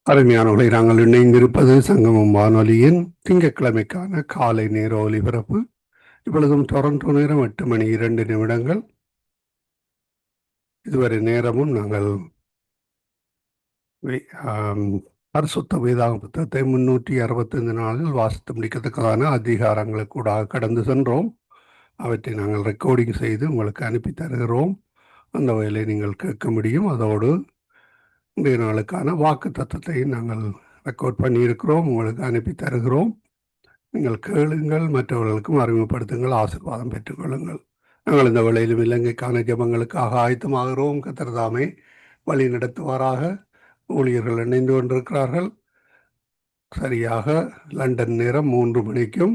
அருமையானவர்களை, நாங்கள் இணைந்திருப்பது சங்கமம் வானொலியின் திங்கட்கிழமைக்கான காலை நேர ஒலிபரப்பு. இப்பொழுதும் டொரண்டோ நேரம் 8 மணி 2 நிமிடங்கள். இதுவரை நேரமும் நாங்கள் பரிசுத்த வேதாகம புத்தகத்தை 365 நாளில் வாசித்து முடிக்கத்தக்கதான அதிகாரங்களுக்கூடாக கடந்து சென்றோம். அவற்றை நாங்கள் ரெக்கார்டிங் செய்து உங்களுக்கு அனுப்பி தருகிறோம். அந்த வகையிலே நீங்கள் கேட்க முடியும். அதோடு இன்றைய நாளுக்கான வாக்கு தத்தத்தை நாங்கள் ரெக்கார்ட் பண்ணியிருக்கிறோம், உங்களுக்கு அனுப்பி தருகிறோம். நீங்கள் கேளுங்கள், மற்றவர்களுக்கும் அறிமுகப்படுத்துங்கள், ஆசீர்வாதம் பெற்றுக்கொள்ளுங்கள். நாங்கள் இந்த வேளையிலும் இலங்கைக்கான ஜெபங்களுக்காக ஆயத்தமாகிறோம். கர்த்தர் தாமே வழி நடத்துவாராக. ஊழியர்கள் இணைந்து கொண்டிருக்கிறார்கள். சரியாக லண்டன் நேரம் 3 மணிக்கும்,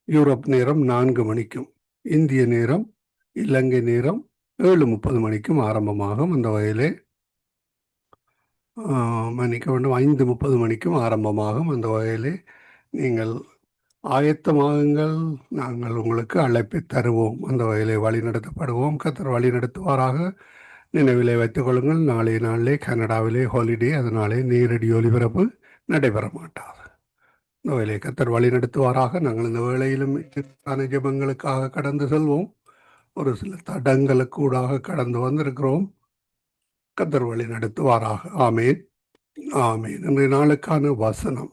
யூரோப் நேரம் 4 மணிக்கும், இந்திய நேரம் இலங்கை நேரம் 7:30 மணிக்கும் ஆரம்பமாகும். அந்த வகையிலே மன்னிக்க வேண்டும், 5:30 மணிக்கும் ஆரம்பமாகும். அந்த வகையிலே நீங்கள் ஆயத்தமாகுங்கள். நாங்கள் உங்களுக்கு அழைப்பை தருவோம். அந்த வகையிலே வழி நடத்தப்படுவோம். கர்த்தர் வழி நடத்துவாராக. நினைவிலே வைத்துக் கொள்ளுங்கள், நாளைய நாளிலே கனடாவிலே ஹாலிடே, அதனாலே நேரடி ஒலிபரப்பு நடைபெற மாட்டாது. இந்த வேலையை கர்த்தர் வழி நடத்துவாராக. நாங்கள் இந்த வேளையிலும் ஜெபங்களுக்காக கடந்து செல்வோம். ஒரு சில தடங்களுக்கூடாக கடந்து வந்திருக்கிறோம். கர்த்தர் வழி நடத்துவாராக. ஆமேன், ஆமேன். இன்றைய நாளுக்கான வசனம்: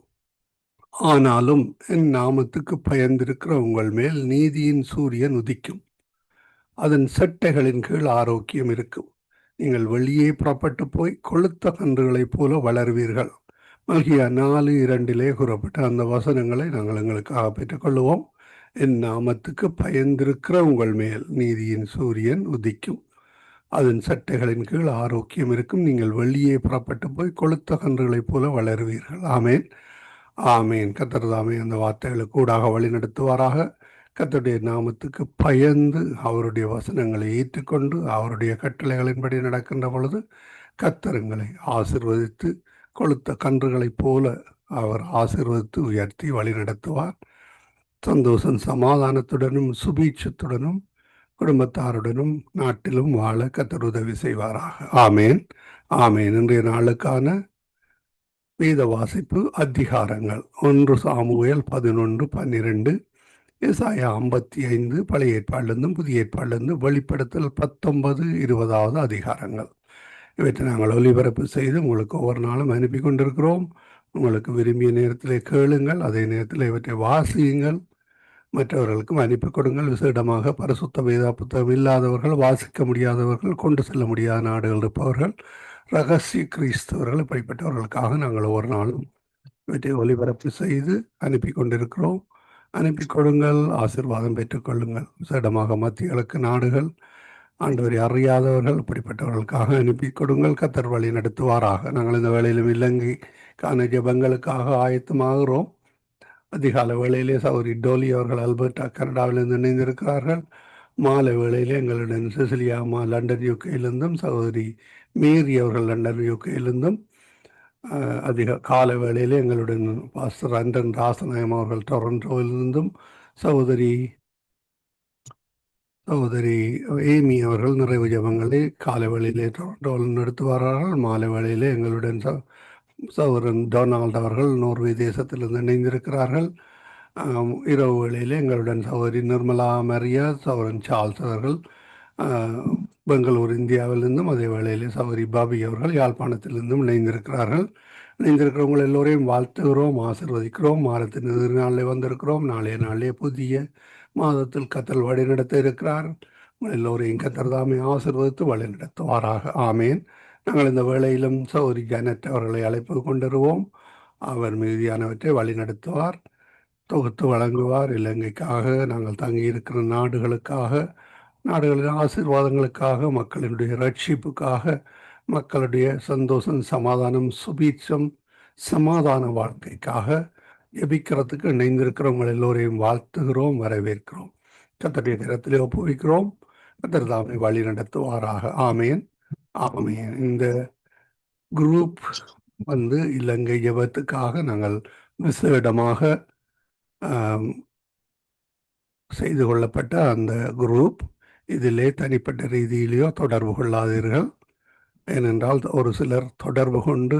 ஆனாலும் என் நாமத்துக்கு பயந்திருக்கிற உங்கள் மேல் நீதியின் சூரியன் உதிக்கும், அதன் செட்டைகளின் கீழ் ஆரோக்கியம் இருக்கும். நீங்கள் வெளியே புறப்பட்டு போய் கொளுத்த கன்றுகளைப் போல வளருவீர்கள். மல்கியா 4:2 கூறப்பட்ட அந்த வசனங்களை நாங்கள் எங்களுக்காக பெற்றுக்கொள்வோம். என் நாமத்துக்கு பயந்திருக்கிற உங்கள் மேல் நீதியின் சூரியன் உதிக்கும், அதன் சட்டைகளின் கீழ் ஆரோக்கியம் இருக்கும். நீங்கள் வெளியே புறப்பட்டு போய் கொளுத்த கன்றுகளைப் போல வளருவீர்கள். ஆமேன், ஆமேன். கர்த்தர் தாமே அந்த வார்த்தைகளுக்கு கூடாக வழி நடத்துவாராக. கர்த்தருடைய நாமத்துக்கு பயந்து அவருடைய வசனங்களை ஏற்றுக்கொண்டு அவருடைய கட்டளைகளின்படி நடக்கின்ற பொழுது கர்த்தருங்களை ஆசீர்வதித்து கொளுத்த கன்றுகளைப் போல அவர் ஆசீர்வதித்து உயர்த்தி வழி நடத்துவார். சந்தோஷம் சமாதானத்துடனும் சுபீட்சத்துடனும் குடும்பத்தாருடனும் நாட்டிலும் வாழ கர்த்தர் உதவி செய்வாராக. ஆமேன், ஆமேன். இன்றைய நாளுக்கான வேத வாசிப்பு அதிகாரங்கள்: 1 சாமுவேல் 11:12, ஏசாயா 55, பழைய ஏற்பாடிலிருந்தும் புதிய ஏற்பாடிலிருந்து வெளிப்படுத்தல் 19-20 அதிகாரங்கள். இவற்றை நாங்கள் ஒலிபரப்பு செய்து உங்களுக்கு ஒவ்வொரு நாளும் அனுப்பி கொண்டிருக்கிறோம். உங்களுக்கு விரும்பிய நேரத்திலே கேளுங்கள், அதே நேரத்தில் இவற்றை வாசியுங்கள், மற்றவர்களுக்கும் அனுப்பி கொடுங்கள். விசேடமாக பரிசுத்த வேத புத்தகம் இல்லாதவர்கள், வாசிக்க முடியாதவர்கள், கொண்டு செல்ல முடியாத நாடுகள் இருப்பவர்கள், ரகசிய கிறிஸ்தவர்கள், இப்படிப்பட்டவர்களுக்காக நாங்கள் ஒவ்வொரு நாளும் இவற்றை ஒலிபரப்பு செய்து அனுப்பி கொண்டிருக்கிறோம். அனுப்பி கொடுங்கள், ஆசீர்வாதம் பெற்றுக்கொள்ளுங்கள். விசேடமாக மத்திய கிழக்கு நாடுகள், ஆண்டவரை அறியாதவர்கள், இப்படிப்பட்டவர்களுக்காக அனுப்பி கொடுங்கள். கர்த்தர் வழி நடத்துவாராக. நாங்கள் இந்த வேளையிலும் இலங்கைக்கான ஜெபங்களுக்காக ஆயத்தமாகிறோம். அதிகாலை வேளையிலே சௌரி டோலி அவர்கள் அல்பர்டா கனடாவிலிருந்து இணைந்திருக்கிறார்கள். மாலை வேளையிலே எங்களுடன் செசிலியா அம்மா லண்டன் யூகேயிலிருந்தும், சகோதரி மேரி அவர்கள் லண்டன் யூகேயிலிருந்தும், கால வேளையிலே எங்களுடன் பாஸ்டர் அண்டன் ராசநாயம் அவர்கள் டொரண்டோவிலிருந்தும், சகோதரி ஏமி அவர்கள் நிறைவு ஜபங்களை காலை வேளையிலே டொரண்டோவில் நடத்துவார்கள். மாலை வேளையிலே எங்களுடன் சகோதரன் டொனால்ட் அவர்கள் நோர்வே தேசத்திலிருந்து இணைந்திருக்கிறார்கள். இரவு வேளையிலே எங்களுடன் சகோதரி நிர்மலா மரியா, சகோதரன் சார்ல்ஸ் அவர்கள் பெங்களூர் இந்தியாவிலிருந்தும், அதே வேளையிலே சகோதரி பாபி அவர்கள் யாழ்ப்பாணத்திலிருந்தும் இணைந்திருக்கிறார்கள். இணைந்திருக்கிறவங்கள் எல்லோரையும் வாழ்த்துகிறோம், ஆசீர்வதிக்கிறோம். மாதத்தின் எதிர்நாளில் வந்திருக்கிறோம். நாளைய நாளிலே புதிய மாதத்தில் கத்தர் வழி நடத்த இருக்கிறார். எல்லோரையும் கத்தர் தாமே ஆசீர்வதித்து வழி நடத்துவாராக. ஆமேன். நாங்கள் இந்த வேளையிலும் சௌரி ஜானட் அவர்களை அழைப்பு கொண்டிருவோம். அவர் மீதியானவற்றை வழி நடத்துவார், தொகுத்து வழங்குவார். இலங்கைக்காக, நாங்கள் தங்கியிருக்கிற நாடுகளுக்காக, நாடுகளின் ஆசீர்வாதங்களுக்காக, மக்களினுடைய ரட்சிப்புக்காக, மக்களுடைய சந்தோஷம், சமாதானம், சுபீட்சம், சமாதான வாழ்க்கைக்காக ஜெபிக்கிறதுக்கு இணைந்திருக்கிறவங்க எல்லோரையும் வாழ்த்துகிறோம், வரவேற்கிறோம். கர்த்தருடைய கரத்திலே ஒப்புவிக்கிறோம். கர்த்தர் தாமே வழி நடத்துவாராக. ஆமேன், ஆமேன். இந்த குரூப் இலங்கை ஜெபத்துக்காக நாங்கள் விசேடமாக செய்து கொள்ளப்பட்ட அந்த குரூப். இதிலே தனிப்பட்ட ரீதியிலேயோ தொடர்பு கொள்ளாதீர்கள். ஏனென்றால் ஒரு சிலர் தொடர்பு கொண்டு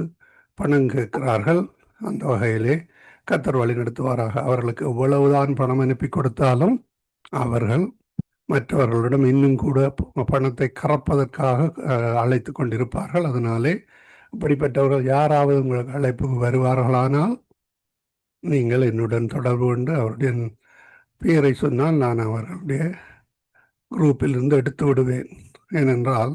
பணம் கேட்கிறார்கள். அந்த வகையிலே கர்த்தர் வழி நடத்துவாராக. அவர்களுக்கு எவ்வளவுதான் பணம் அனுப்பி கொடுத்தாலும் அவர்கள் மற்றவர்களிடம் இன்னும் கூட பணத்தை கறப்பதற்காக அழைத்து கொண்டிருப்பார்கள். அதனாலே இப்படிப்பட்டவர்கள் யாராவது உங்களுக்கு அழைப்புக்கு வருவார்களானால் நீங்கள் என்னுடன் தொடர்பு கொண்டு அவருடைய பெயரை சொன்னால் நான் அவர்களுடைய குரூப்பில் இருந்து எடுத்து விடுவேன். ஏனென்றால்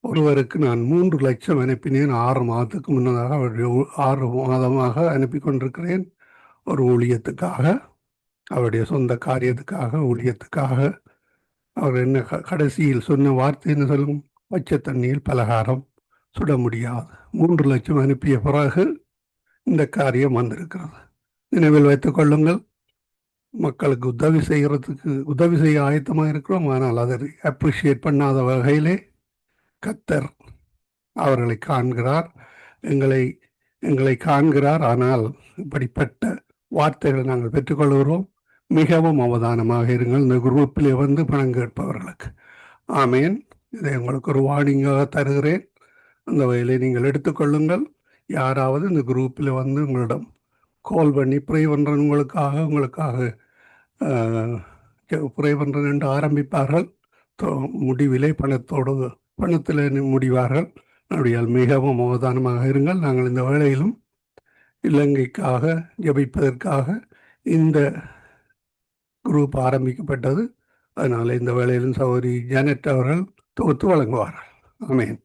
ஒருவருக்கு நான் 3 லட்சம் அனுப்பினேன் 6 மாதத்துக்கு முன்னதாக. அவருடைய 6 மாதமாக அனுப்பி கொண்டிருக்கிறேன். ஒரு ஊழியத்துக்காக, அவருடைய சொந்த காரியத்துக்காக, ஊழியத்துக்காக. அவர் என்ன கடைசியில் சொன்ன வார்த்தை என்ன சொல்லும்? பச்சை தண்ணியில் பலகாரம் சுட முடியாது. 3 லட்சம் அனுப்பிய பிறகு இந்த காரியம் வந்திருக்கிறது. நினைவில் வைத்துக் கொள்ளுங்கள். மக்களுக்கு உதவி செய்ய ஆயத்தமாக இருக்கிறோம். ஆனால் அதை அப்ரிஷியேட் பண்ணாத வகையிலே கர்த்தர் அவர்களை காண்கிறார், எங்களை காண்கிறார். ஆனால் இப்படிப்பட்ட வார்த்தைகளை நாங்கள் பெற்றுக்கொள்கிறோம். மிகவும் அவதானமாக இருங்கள் இந்த குரூப்பிலே வந்து பணம் கேட்பவர்களுக்கு. ஆமேன். இதை உங்களுக்கு ஒரு வார்னிங்காக தருகிறேன். அந்த வகையிலே நீங்கள் எடுத்துக்கொள்ளுங்கள். யாராவது இந்த குரூப்பில் வந்து உங்களிடம் கால் பண்ணி ப்ரே பண்ணுறேன் உங்களுக்காக ப்ரே பண்ணுறேன் என்று ஆரம்பிப்பார்கள். முடிவிலே பணத்தில் முடிவார்கள். அப்படியால் மிகவும் அவதானமாக இருங்கள். நாங்கள் இந்த வேளையிலும் இலங்கைக்காக ஜெபிப்பதற்காக இந்த குரூப் ஆரம்பிக்கப்பட்டது. அதனால் இந்த வேளையிலும் சகோதரி ஜானட் அவர்கள் தொகுத்து வழங்குவார்கள். ஆமேன்.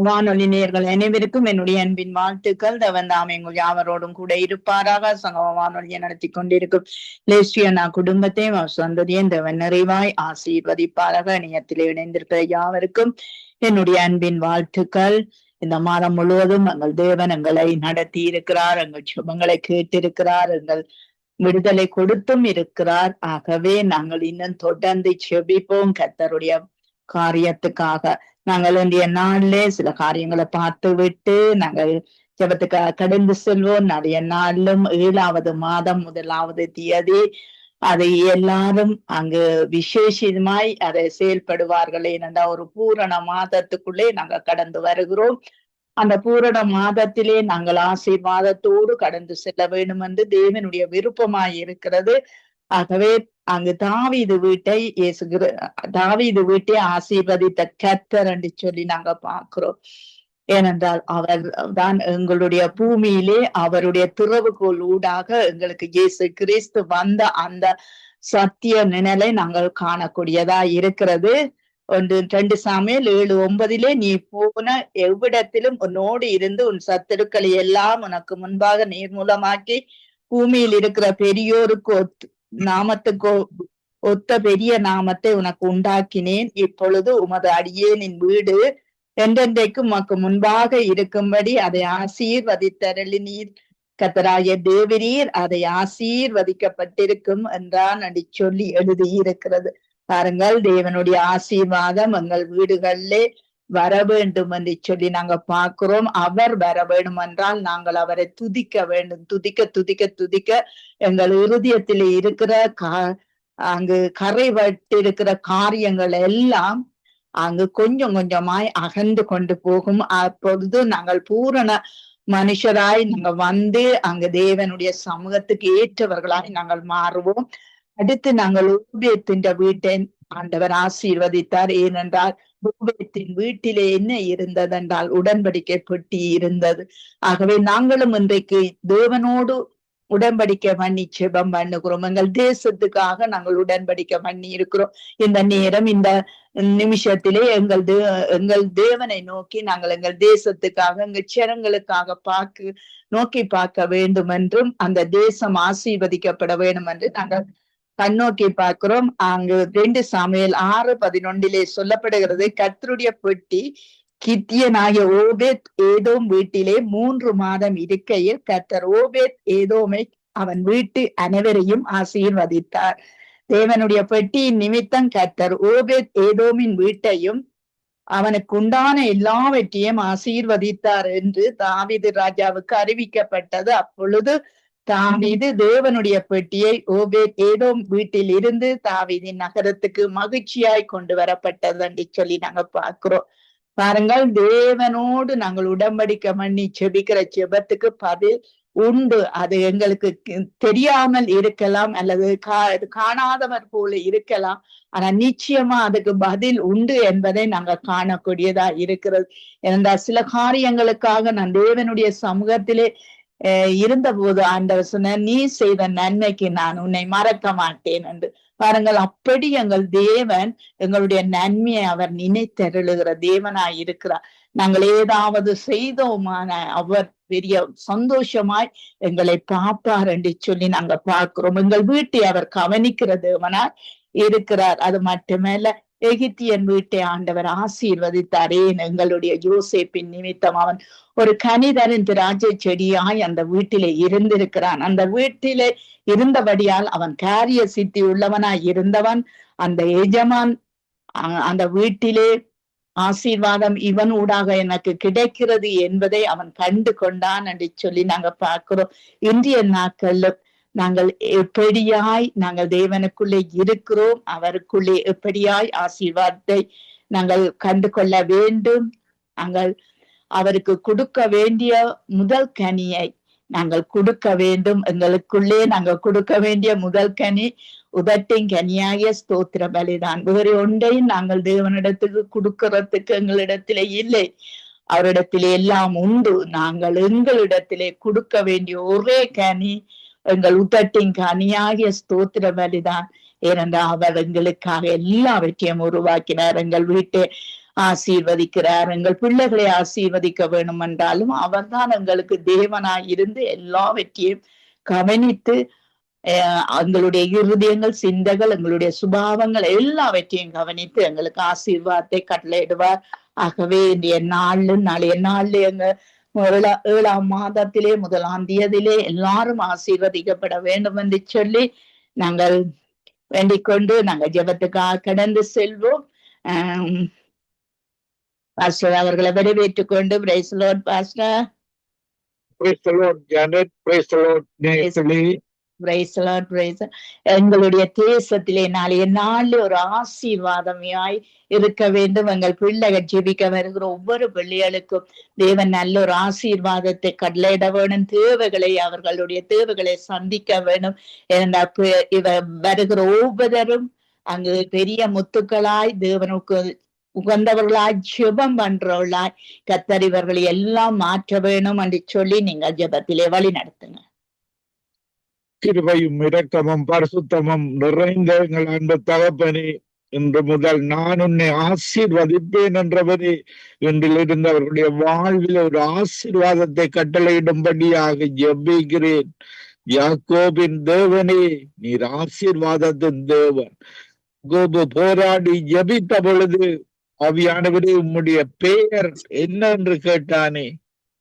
வானொலி நேயர்கள் அனைவருக்கும் என்னுடைய அன்பின் வாழ்த்துக்கள். தேவன் எங்கள் யாவரோடும் கூட இருப்பாராக. சங்கம வானொலியை நடத்தி கொண்டிருக்கும் லேசியனா குடும்பத்தையும் சந்ததியும் தேவன் நிறைவாய் ஆசீர்வதிப்பாராக. இணையத்தில் இணைந்திருக்கிற யாவருக்கும் என்னுடைய அன்பின் வாழ்த்துக்கள். இந்த மாதம் முழுவதும் எங்கள் தேவன் எங்களை நடத்தி இருக்கிறார், எங்கள் சுபங்களை கேட்டிருக்கிறார், எங்கள் விடுதலை கொடுத்தும் இருக்கிறார். ஆகவே நாங்கள் இன்னும் தொடர்ந்து செபிப்போம் கர்த்தருடைய காரியத்துக்காக. நாங்கள் இன்றைய நாளிலே சில காரியங்களை பார்த்து விட்டு நாங்கள் ஜெபத்துக்காக கடந்து செல்வோம். நிறைய நாளிலும் 7வது மாதம் 1வது தேதி அதை எல்லாரும் அங்கு விசேஷமாய் அதை செயல்படுவார்கள். ஏனென்றா ஒரு பூரண மாதத்துக்குள்ளே நாங்கள் கடந்து வருகிறோம். அந்த பூரண மாதத்திலே நாங்கள் ஆசீர்வாதத்தோடு கடந்து செல்ல வேண்டும் என்று தேவனுடைய விருப்பமாய் இருக்கிறது. ஆகவே அங்கு தாவீது வீட்டை ஆசீர்வதித்த கர்த்தர் என்று சொல்லி நாங்க பார்க்கிறோம். ஏனென்றால் அவர் தான் எங்களுடைய பூமியிலே அவருடைய திறவுகோல் ஊடாக எங்களுக்கு இயேசு கிறிஸ்து வந்த அந்த சத்திய நிழலை நாங்கள் காணக்கூடியதா இருக்கிறது. 2 சாமுவேல் 7:9 நீ போன எவ்விடத்திலும் உன்னோடு இருந்து உன் சத்துருக்களை எல்லாம் உனக்கு முன்பாக நீர்மூலமாக்கி பூமியில் இருக்கிற பெரியோருக்கு நாமத்துக்கு ஒத்த பெரிய நாமத்தை உனக்கு உண்டாக்கினேன். இப்பொழுது உமது அடியேனின் வீடு என்றென்றைக்கும் உமக்கு முன்பாக இருக்கும்படி அதை ஆசீர்வதித்தருளினீர். கர்த்தராகிய தேவரீர் அதை ஆசீர்வதிக்கப்பட்டிருக்கும் என்றான் அடி சொல்லி எழுதியிருக்கிறது. பாருங்கள், தேவனுடைய ஆசீர்வாதம் எங்கள் வீடுகளிலே வர வேண்டும் என்று சொல்லி நாங்க பார்க்கிறோம். அவர் வர வேண்டும் என்றால் நாங்கள் அவரை துதிக்க வேண்டும். துதிக்க எங்கள் இருதயத்திலே இருக்கிற அங்கு கரைபட்டிருக்கிற காரியங்கள் எல்லாம் அங்கு கொஞ்சம் கொஞ்சமாய் அகன்று கொண்டு போகும். அப்பொழுது நாங்கள் பூரண மனுஷராய் நாங்கள் வந்து அங்கு தேவனுடைய சமூகத்துக்கு ஏற்றவர்களாய் நாங்கள் மாறுவோம். அடுத்து நாங்கள் ஓபேத்தின் வீட்டை ஆண்டவர் ஆசீர்வதித்தார். ஏனென்றால் ஓபேத்தின் வீட்டிலே என்ன இருந்தது என்றால் உடன்படிக்கை பெட்டி இருந்தது. ஆகவே நாங்களும் இன்றைக்கு தேவனோடு உடன்படிக்கை பண்ணி ஜெபம் பண்ணுகிறோம். எங்கள் தேசத்துக்காக நாங்கள் உடன்படிக்கை பண்ணி இருக்கிறோம். இந்த நேரம் இந்த நிமிஷத்திலே எங்கள் தேவனை நோக்கி நாங்கள் எங்கள் தேசத்துக்காக எங்கள் ஜனங்களுக்காக நோக்கி பார்க்க வேண்டும் என்றும் அந்த தேசம் ஆசீர்வதிக்கப்பட வேண்டும் என்று நாங்கள் கண்ணோக்கி பார்க்கிறோம். அங்கு 2 சாமுவேல் 6:11 சொல்லப்படுகிறது, கர்த்தருடைய பெட்டி கித்தியனாகிய ஓபேத் ஏதோம் வீட்டிலே 3 மாதம் இருக்கையில் கர்த்தர் ஓபேத் ஏதோமை அவன் வீட்டு அனைவரையும் ஆசீர்வதித்தார். தேவனுடைய பெட்டியின் நிமித்தம் கர்த்தர் ஓபேத் ஏதோமின் வீட்டையும் அவனுக்கு உண்டான எல்லாவற்றையும் ஆசீர்வதித்தார் என்று தாவீது ராஜாவுக்கு அறிவிக்கப்பட்டது. அப்பொழுது தாவீது தேவனுடைய பெட்டியை ஓபேத் ஏதோம் வீட்டில் இருந்து தாவீதின் நகரத்துக்கு மகிழ்ச்சியாய் கொண்டு வரப்பட்டது என்று சொல்லி நாங்க பார்க்கிறோம். பாருங்கள், தேவனோடு நாங்கள் உடன்படிக்கை பண்ணி செபிக்கிற செபத்துக்கு பதில் உண்டு. அது எங்களுக்கு தெரியாமல் இருக்கலாம், அல்லது காணாதவர் போல இருக்கலாம். ஆனா நிச்சயமா அதுக்கு பதில் உண்டு என்பதை நாங்க காணக்கூடியதா இருக்கிறது. ஏனென்றால் சில காரியங்களுக்காக நான் தேவனுடைய சமூகத்திலே இருந்த போது ஆண்டவர் சொன்ன, நீ செய்த நன்மைக்கு நான் உன்னை மறக்க மாட்டேன் என்று. பாருங்கள், அப்படி எங்கள் தேவன் எங்களுடைய நன்மையை அவர் நினைத்தருளுகிற தேவனாய் இருக்கிறார். நாங்கள் ஏதாவது செய்தோமான அவர் பெரிய சந்தோஷமாய் எங்களை பார்ப்பார் என்று சொல்லி நாங்க பார்க்கிறோம். எங்கள் வீட்டை அவர் கவனிக்கிற தேவனாய் இருக்கிறார். அது மட்டுமல்ல, எகிப்தியன் வீட்டை ஆண்டவர் ஆசீர்வதித்தாரே. எங்களுடைய யோசேப்பின் நிமித்தம் அவன் ஒரு கனிதரின் திராட்சை செடியாய் அந்த வீட்டிலே இருந்திருக்கிறான். அந்த வீட்டிலே இருந்தபடியால் அவன் காரிய சித்தி உள்ளவனாய் இருந்தவன். அந்த எஜமான் அந்த வீட்டிலே ஆசீர்வாதம் இவன் ஊடாக எனக்கு கிடைக்கிறது என்பதை அவன் கண்டு கொண்டான் என்று சொல்லி நாங்க பார்க்கிறோம். இன்றைய நாட்கள்ல நாங்கள் எப்படியாய் நாங்கள் தேவனுக்குள்ளே இருக்கிறோம், அவருக்குள்ளே எப்படியாய் ஆசீர்வாதத்தை நாங்கள் கண்டு கொள்ள வேண்டும். நாங்கள் அவருக்கு கொடுக்க வேண்டிய முதல் கனியை நாங்கள் கொடுக்க வேண்டும். எங்களுக்குள்ளே நாங்கள் கொடுக்க வேண்டிய முதல் கனி உதட்டின் கனியாகிய ஸ்தோத்திர பலிதான். வேறு ஒன்றையும் நாங்கள் தேவனிடத்துக்கு கொடுக்கறதுக்கு எங்களிடத்திலே இல்லை. அவரிடத்திலே எல்லாம் உண்டு. நாங்கள் எங்களிடத்திலே கொடுக்க வேண்டிய ஒரே கனி எங்கள் உதட்டின் கனியாகிய ஸ்தோத்திர பலிதான். ஏனென்றால் அவர் எங்களுக்காக எல்லாவற்றையும் உருவாக்கினார். எங்கள் வீட்டை ஆசீர்வதிக்கிறார். எங்கள் பிள்ளைகளை ஆசீர்வதிக்க வேண்டும் என்றாலும் அவர்தான் எங்களுக்கு தேவனாய் இருந்து எல்லாவற்றையும் கவனித்து எங்களுடைய இருதயங்கள், சிந்தைகள், எங்களுடைய சுபாவங்கள் எல்லாவற்றையும் கவனித்து எங்களுக்கு ஆசீர்வாதத்தை கட்டளையிடுவார். ஆகவே இன்றைய நாளைய நாள்ல எங்க 7ஆம் மாதத்திலே 1ஆம் தேதியிலே எல்லாரும் ஆசீர்வதிக்கப்பட வேண்டும் என்று சொல்லி நாங்கள் வேண்டிக் கொண்டு நாங்கள் ஜெபத்துக்காக கடந்து செல்வோம். பாஸ்டர் அவர்களை வரவேற்றுக் கொண்டு praise the lord pastor. Praise the lord Janet. Praise the lord நேசலி. Praise the lord. பிரைஸ். எங்களுடைய தேசத்திலே நாளைய நாள்ல ஒரு ஆசீர்வாதமாய் இருக்க வேண்டும். எங்கள் பிள்ளைகள் ஜெபிக்க வருகிற ஒவ்வொரு பிள்ளைகளுக்கும் தேவன் நல்ல ஒரு ஆசீர்வாதத்தை கட்டளையிட வேணும். தேவைகளை அவர்களுடைய தேவைகளை சந்திக்க வேணும். ஏனென்றால் வருகிற ஒவ்வொருவரும் அங்கு பெரிய முத்துக்களாய் தேவனுக்கு உகந்தவர்களாய் ஜெபம் பண்றவர்களாய் கர்த்தர் இவர்களை எல்லாம் மாற்ற வேணும் என்று சொல்லி நீங்க ஜெபத்திலே வழி நடத்துங்க. கிருபையும் இரக்கமும் பரிசுத்தமும் நிறைந்த எங்கள் அன்பு தகப்பனே, இன்று முதல் நான் உன்னை ஆசீர்வதிப்பேன் என்றவரே, இன்றிலிருந்து அவர்களுடைய வாழ்வில் ஒரு ஆசீர்வாதத்தை கட்டளையிடும்படியாக ஜெபிக்கிறேன். யாக்கோபின் தேவனே, நீர் ஆசீர்வாதத்தின் தேவன். யாக்கோபு போராடி ஜெபித்த பொழுது ஆவியானவரே உம்முடைய பெயர் என்ன என்று கேட்டானே,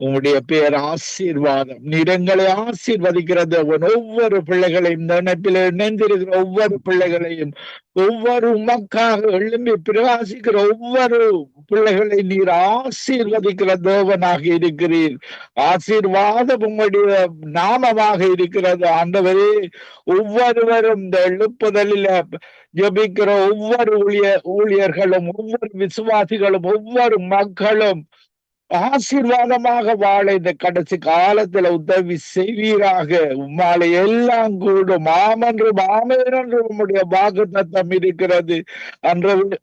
உம்முடைய பெயர் ஆசீர்வாதம். நீர் எங்களை ஆசீர்வதிக்கிறது. ஒவ்வொரு பிள்ளைகளையும் நினைப்பில் இணைந்திருக்கிற ஒவ்வொரு பிள்ளைகளையும், ஒவ்வொரு உமக்காக எழும்பி பிரகாசிக்கிற ஒவ்வொரு பிள்ளைகளை நீர் ஆசீர்வதிக்கிற தேவனாக இருக்கிறீர். ஆசீர்வாதம் உம்முடைய நாமமாக இருக்கிறது. ஆண்டவரே, ஒவ்வொருவரும் இந்த எழுப்புதலில் ஜெபிக்கிற ஒவ்வொரு ஊழியர்களும், ஒவ்வொரு விசுவாசிகளும், ஒவ்வொரு மக்களும் ஆசீர்வாதமாக வாழ இந்த கடைசி காலத்துல உதவி செய்வீராக. உம்மால எல்லாம் கூடும். ஆமென்றும் ஆமென் என்று உம்முடைய வாக்குத்தத்தம் இருக்கிறது.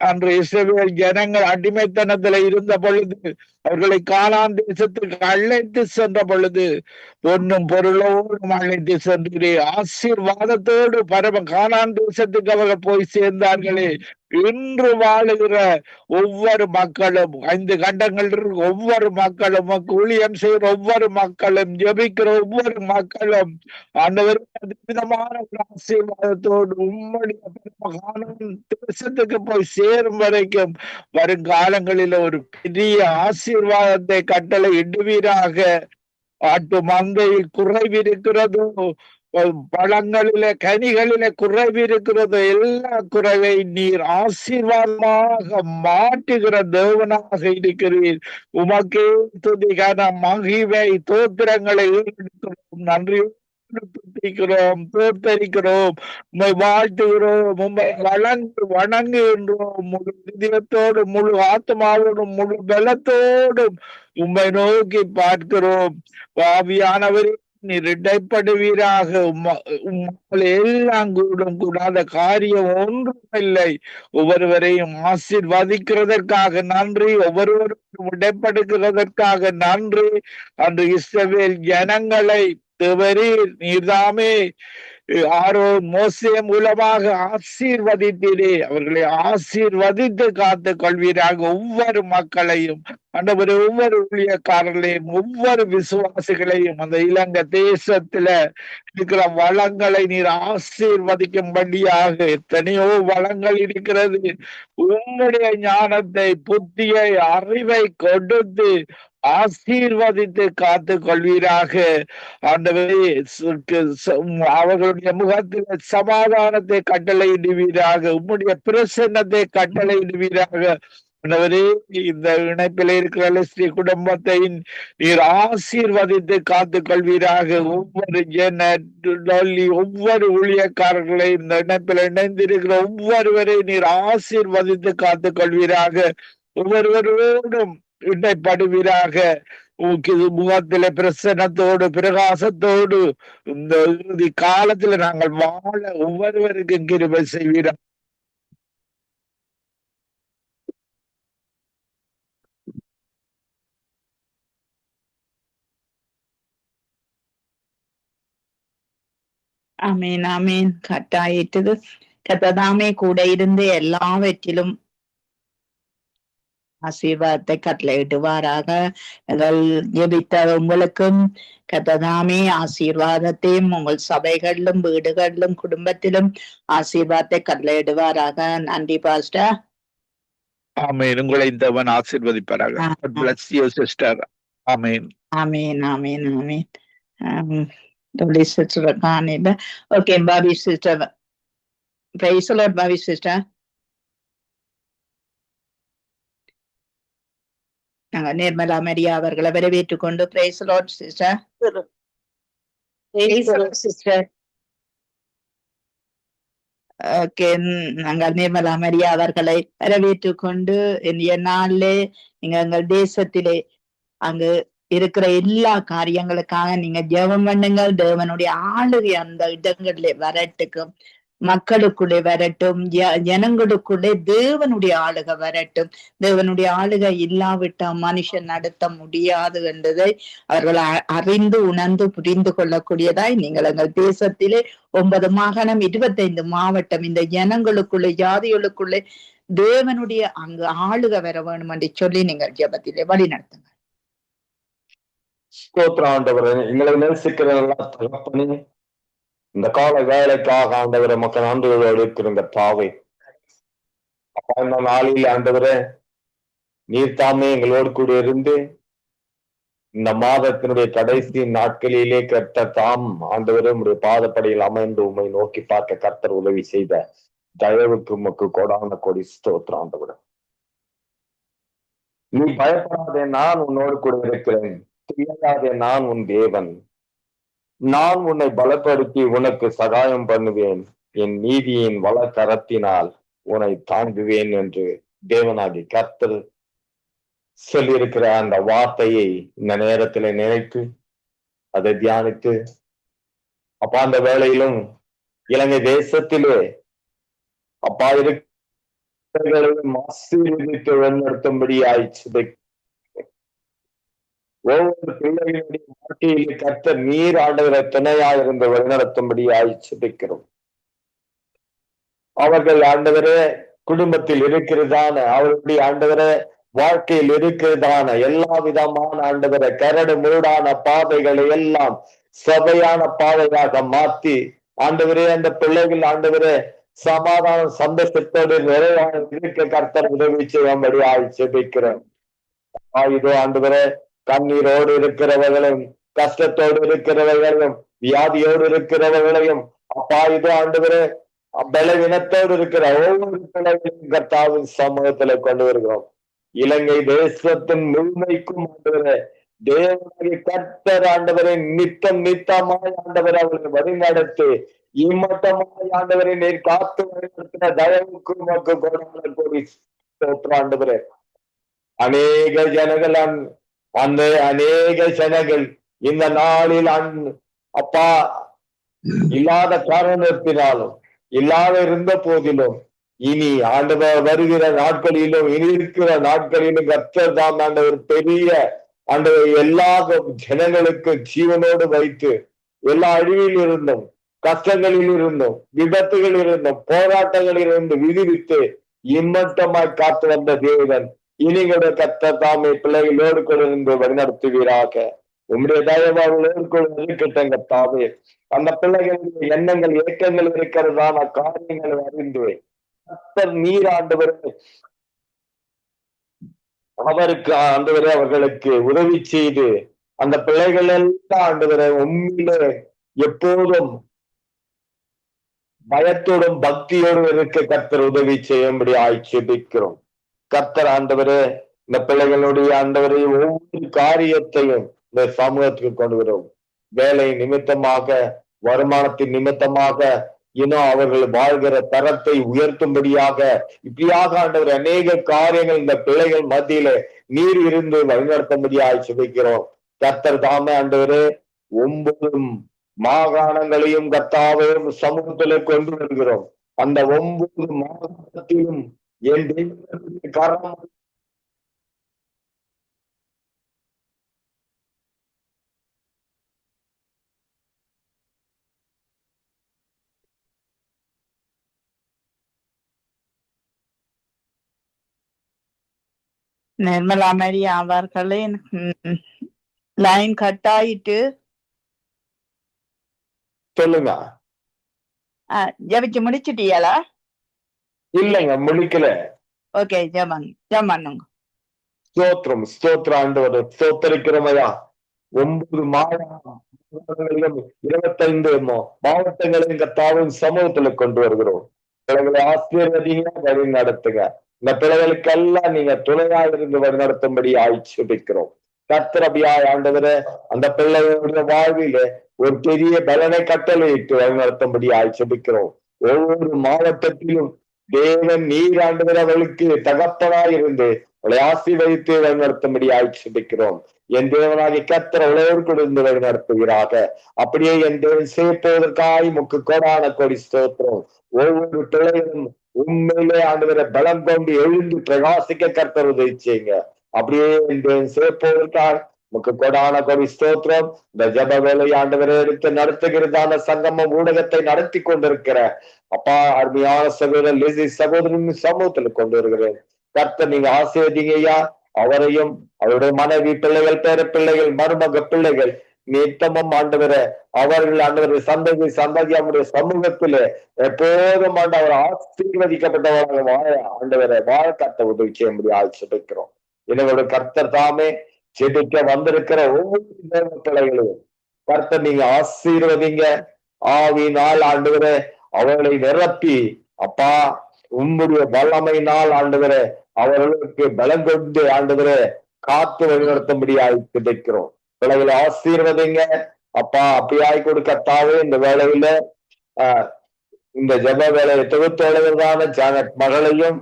அன்று இஸ்ரவேல் ஜனங்கள் அடிமைத்தனத்துல இருந்த பொழுது, அவர்களை கானான் தேசத்துக்கு அழைத்து சென்ற பொழுது, பொன்னும் பொருளோடும் அழைத்து சென்றே ஆசீர்வாதத்தோடு பரம கானான் தேசத்துக்கு அவர்கள் போய் சேர்ந்தார்களே. இன்று வாழுகிற ஒவ்வொரு மக்களும், 5 கண்டங்கள் ஒவ்வொரு மக்களும், ஊழியம் செய்கிற ஒவ்வொரு மக்களும், ஜெபிக்கிற ஒவ்வொரு மக்களும் விதமான ஒரு ஆசீர்வாதத்தோடு உம்முடைய தேசத்துக்கு போய் சேரும் வரைக்கும் வருங்காலங்களில் ஒரு பெரிய ஆசீர்வாதத்தை கட்டளை இடுவீராக. ஆட்டு மந்தையில் குறைவிருக்கிறதோ, பழங்களிலே கனிகளிலே குறைவு இருக்கிறது, எல்லா குறைவை நீர் ஆசீர்வாதமாக மாற்றுகிற தேவனாக இருக்கிறீர். உமக்கே துதிகான மகிமை தோத்திரங்களை நன்றி துதிக்கிறோம், தோத்தரிக்கிறோம், உம்மை வாழ்த்துகிறோம், உம்மை வணங்குகின்றோம். முழு இதயத்தோடு, முழு ஆத்மாவோடும், முழு பலத்தோடும் உம்மை நோக்கி பார்க்கிறோம். ஆவியானவரே, நீர் இடைப்படுவீராக. உம்மால் எல்லாம் கூடும், கூடாத காரியம் ஒன்றுமில்லை. ஒவ்வொருவரையும் ஆசீர்வதிக்கிறதற்காக நன்றி, ஒவ்வொருவரும் இடைப்படுகிறதற்காக நன்றி. அன்று இஸ்ரவேல் ஜனங்களை தேவரீர் நீர்தாமே ஆரோன் மோசே மூலமாக ஆசீர்வதித்தீரே. அவர்களை ஆசீர்வதித்து காத்து கொள்வீராக. ஒவ்வொரு மக்களையும், ஆண்டவரே, ஒவ்வொரு ஊழியக்காரர்களையும், ஒவ்வொரு விசுவாசிகளையும், அந்த இலங்கை தேசத்துல இருக்கிற வளங்களை நீர் ஆசீர்வதிக்கும்படியாக. எத்தனையோ வளங்கள் இருக்கிறது. உம்முடைய ஞானத்தை, புத்தியை, அறிவை கொடுத்து ஆசீர்வதித்து காத்து கொள்வீராக. ஆண்டவரே, அவர்களுடைய முகத்தில் சமாதானத்தை கட்டளையிடுவீராக. உம்முடைய பிரசன்னத்தை கட்டளையிடுவீராக. ஆண்டவரே, இந்த இணைப்பில் இருக்கிற ஸ்ரீ குடும்பத்தை நீர் ஆசீர்வதித்து காத்து கொள்வீராக. ஒவ்வொரு ஒவ்வொரு ஊழியக்காரர்களையும், இந்த இணைப்பில் இணைந்திருக்கிற ஒவ்வொருவரை நீர் ஆசீர்வதித்து காத்து கொள்வீராக. ஒவ்வொருவரோடும் இடைப்படுவீராக. முகத்தில பிரசன்னத்தோடு, பிரகாசத்தோடு இந்த இறுதி காலத்துல நாங்கள் வாழ ஒவ்வொருவருக்கும் கிருபை செய்வீராக. ஆமீன், ஆமீன். கட்டாயிட்டது. கத்ததாமே கூட இருந்து எல்லாவற்றிலும் ஆசீர்வாதத்தை கட்டளையிடுவாராக. ஜெபித்த உங்களுக்கும் கத்ததாமே ஆசீர்வாதத்தையும் உங்கள் சபைகளிலும், வீடுகளிலும், குடும்பத்திலும் ஆசீர்வாதத்தை கட்டளையிடுவாராக. நன்றி பாஸ்டர். ஆமீன். உங்களை தேவன் ஆசீர்வதிப்பாராக. God bless you, sister. ஆமீன், ஆமீன், ஆமீன், ஆமீன். சிஸ்டர் காணில. ஓகே, பாபி சிஸ்டர். பிரைஸ் தி லார்ட் பாபி சிஸ்டர். நாங்க நிர்மலா மரியா அவர்களை வரவேற்றுக் கொண்டு praise the lord sister. Sister. Okay, நாங்கள் நிர்மலா மரியா அவர்களை வரவேற்றுக் கொண்டு இன்றைய நாளிலே நீங்க எங்கள் தேசத்திலே அங்கு இருக்கிற எல்லா காரியங்களுக்காக நீங்க ஜெபம் பண்ணுங்கள். தேவனுடைய ஆளுகை அந்த இடங்களிலே வரட்டுக்கும், மக்களுக்குள்ளே வரட்டும், ஜனங்களுக்குள்ளே தேவனுடைய ஆளுகை வரட்டும். தேவனுடைய ஆளுகை இல்லாவிட்டால் மனுஷன் நடத்த முடியாது என்பதை அவர்கள் அறிந்து உணர்ந்து புரிந்து கொள்ளக்கூடியதாய் நீங்கள் எங்கள் தேசத்திலே 9 மாகாணம், 25 மாவட்டம், இந்த ஜனங்களுக்குள்ளே, ஜாதிகளுக்குள்ளே தேவனுடைய அங்கு ஆளுகை வர வேணும் என்று சொல்லி நீங்கள் ஜெபத்திலே வழி நடத்துங்க. ஸ்தோத்திரம் ஆண்டவரே, எங்களை நேசிக்கிற தகப்பனே, இந்த கால வேலைக்காக ஆண்டவரை மக்கள் ஆண்டுகளோடு இருக்கிற தாவை அப்பா, இந்த நாளில் ஆண்டவரே நீர் தாமே எங்களோடு கூட இருந்து இந்த மாதத்தினுடைய கடைசி நாட்களிலே கர்த்தர் தாம் ஆண்டவரே உடைய பாதப்படியில் அமைந்து உண்மை நோக்கி பார்க்க கர்த்தர் உதவி செய்த தயவுக்கு உமக்கு கோடான கோடி ஸ்தோத்திரம் ஆண்டவரே. நீ பயப்படாதே, நான் உன்னோடு கூட இருக்கிறேன். தெரியாதே, நான் உன் தேவன். நான் உன்னை பலப்படுத்தி உனக்கு சகாயம் பண்ணுவேன். என் நீதியின் வலக்கரத்தினால் உன்னை தாங்குவேன் என்று தேவனாகி கர்த்தர் சொல்லியிருக்கிற அந்த வார்த்தையை இந்த நேரத்துல நினைத்து அதை தியானித்து அப்பா, அந்த வேளையிலும் இலங்கை தேசத்திலே அப்பா இருக்கிறவர்களையும் ஆசீர்வதித்து வழிநடத்தும்படி ஆயிடுச்சு. ஒவ்வொரு பிள்ளைகளுடைய வாழ்க்கையில் கர்த்தர் நீர் ஆண்டவரை துணையா இருந்து வழிநடத்தும்படி ஆயிடுச்சிருக்கிறோம். அவர்கள் ஆண்டவரே குடும்பத்தில் இருக்கிறதான, அவர்களுடைய ஆண்டவரை வாழ்க்கையில் இருக்கிறதான எல்லா விதமான ஆண்டவரை கரடு முரடான பாதைகளை எல்லாம் சபையான பாதையாக மாற்றி ஆண்டவரே அந்த பிள்ளைகள் ஆண்டவரே சமாதான சந்தோஷத்தோடு நிறைவான இருக்க கர்த்தர் உதவி செய்யும்படி ஆயிடுச்சிருக்கிறோம். இதோ ஆண்டவரே கண்ணீரோடு இருக்கிறவர்களையும், கஷ்டத்தோடு இருக்கிறவர்களையும், வியாதியோடு இருக்கிறவர்களையும் அப்பா இதோ ஆண்டவரே பலவீனத்தோடு இருக்கிற ஒவ்வொரு பிள்ளைகளையும் கர்த்தாவின் சமூகத்துல கொண்டு வருகிறோம். இலங்கை தேசத்தின் முழுமைக்கும் ஆண்டவரே தேவனாகிய கர்த்தர் ஆண்டவரை நித்தம் நித்தமாய் ஆண்டவர் அவர்களை வழிநடத்தி இம்மட்டமாய் ஆண்டவரை நீர் காத்து வழிநடத்தின தயவுக்கு உமக்கு கொடான கோடி ஸ்தோத்திரம் ஆண்டவரே. அநேக ஜனங்கள் அந்த அநேக ஜனங்கள் இந்த நாளில் அப்பா இல்லாத காரணத்தினாலும் இல்லாத இருந்த போதிலும் இனி ஆண்டவர் வருகிற நாட்களிலும் இனி இருக்கிற நாட்களிலும் கர்த்தர் தான் ஆண்டவர் பெரிய ஆண்டவர் எல்லா ஜனங்களுக்கு ஜீவனோடு வைத்து எல்லா அழிவில் இருந்தும் கஷ்டங்களில் இருந்தும் விபத்துகளில் இருந்தும் போராட்டங்களில் இருந்து விடுவித்து இம்மட்டமாய் காத்து வந்த தேவன் இனிகளுடைய கர்த்தர் தாமே பிள்ளைகளோடு கொண்டு வழிநடத்துவீராக. உங்களுடைய தயவாளோடு கொண்டு இருக்கட்டங்க தாவே. அந்த பிள்ளைகளுடைய எண்ணங்கள் ஏக்கங்கள் இருக்கிறதான காரியங்களை அறிந்து கர்த்தர் நீர் ஆண்டவர் அவருக்கு ஆண்டவரே அவர்களுக்கு உதவி செய்து அந்த பிள்ளைகள் எல்லாம் ஆண்டவரை உண்மையிலே எப்போதும் பயத்தோடும் பக்தியோடும் இருக்க கர்த்தர் உதவி செய்யும்படி ஆய்ச்சிக்கிறோம். கர்த்தர் ஆண்டவரே இந்த பிள்ளைகளுடைய ஆண்டவரை ஒவ்வொரு காரியத்தையும் இந்த சமூகத்துக்கு கொண்டு வரும். வேலை நிமித்தமாக வருமானத்தின் நிமித்தமாக இன்னும் அவர்கள் வாழ்கிற தரத்தை உயர்த்தும்படியாக இப்படியாக ஆண்டவர் அநேக காரியங்கள் இந்த பிள்ளைகள் மத்தியில நீர் இருந்து வழிநடத்தும்படியாக சுபிக்கிறோம். கர்த்தர் தாமே ஆண்டவரே 9 மாகாணங்களையும் கர்த்தாவையும் சமூகத்திலே கொண்டு வருகிறோம். அந்த 9 மாகாணத்திலும் என் தெய்வத்திற்கு காரணம் நிர்மலா மேரி அவர்களின் லைன் கட் ஆயிட்டு. சொல்லுங்க. ஜபிச்சு முடிச்சிட்டியாளா? இல்லைங்க, முடிக்கல. ஓகே, ஜெபம் பண்ணுங்க. ஸ்தோத்திரம் ஸ்தோத்திரம் ஆண்டவரே, ஸ்தோத்தரிக்கிறமையா. 9 மாவட்டங்களிலும் 25 மாவட்டங்களையும் கர்த்தாவின் சமூகத்துல கொண்டு வருகிறோம். பிள்ளைகளை ஆசீர்வதிங்க, வழி நடத்துங்க. இந்த பிள்ளைகளுக்கெல்லாம் நீங்க துணையா இருந்து வழி நடத்தும்படி ஆய்ச்சிக்கிறோம். கர்த்தரபியாய் ஆண்டவரே அந்த பிள்ளைகளுடைய வாழ்வில ஒரு பெரிய பலனை கட்டளையிட்டு வழி நடத்தும்படி ஆய்ச்சிக்கிறோம். ஒவ்வொரு மாவட்டத்திலும் தேவன் நீர் ஆண்டவர் அவளுக்கு தகப்பனாய் இருந்து அவளை ஆசீர்வதித்து வழி நடத்தும்படி ஆய்ச்சிக்கிறோம். என் தேவனாகி கர்த்தர் உலகோடு இருந்து வழி நடத்துகிறாக. அப்படியே என் தேவன் சேர்ப்பதற்காய் முக்கு கோடான கோடி ஸ்தோத்திரம். ஒவ்வொரு பிள்ளைகளும் உண்மையிலே ஆண்டவரை பலம் கொண்டு எழுந்து பிரகாசிக்க கர்த்தர் உதவி செய்யுங்க. அப்படியே என் தேவன் சேர்ப்பதற்காக முக்கு கோடான கோடி ஸ்தோத்திரம். இந்த ஜப வேலை ஆண்டவரை எடுத்து நடத்துகிறதான சங்கமம் ஊடகத்தை நடத்தி கொண்டிருக்கிற அப்பா அருமையான சகோதரர் லிசி சகோதரின் சமூகத்துல கொண்டு வருகிறேன். கர்த்தர் நீங்க ஆசீர்வதிங்கய்யா. அவரையும் அவருடைய மனைவி பிள்ளைகள் பேர பிள்ளைகள் மருமக பிள்ளைகள் நித்தமும் ஆண்டவரை அவர்கள் ஆண்டவரை சந்ததி அவருடைய சமூகத்திலே எப்போதும் ஆண்டவர் ஆசீர்வதிக்கப்பட்டவர்கள் வாழ ஆண்டவரை வாழ கத்த உதவி செய்ய முடியும் ஆட்சிக்கிறோம். என்னோட கர்த்தர் தாமே செபிக்க வந்திருக்கிற ஒவ்வொரு பிள்ளைகளையும் கர்த்தர் நீங்க ஆசீர்வதிங்க. ஆவியினால் ஆண்டவரை அவர்களை நிரப்பி அப்பா உங்களுடைய வல்லமையினால் ஆண்டவரை அவர்களுக்கு பலம் கொண்டு ஆண்டவரை காத்து வழிநடத்தும்படியாய் கிடைக்கிறோம். பிள்ளைகளை ஆசீர்வதிங்க அப்பா. அப்படியாய் கொடுக்கத்தாவே இந்த வேலையில இந்த ஜப வேலையை தொகுத்தொழுகிறதான ஜானட் மகளையும்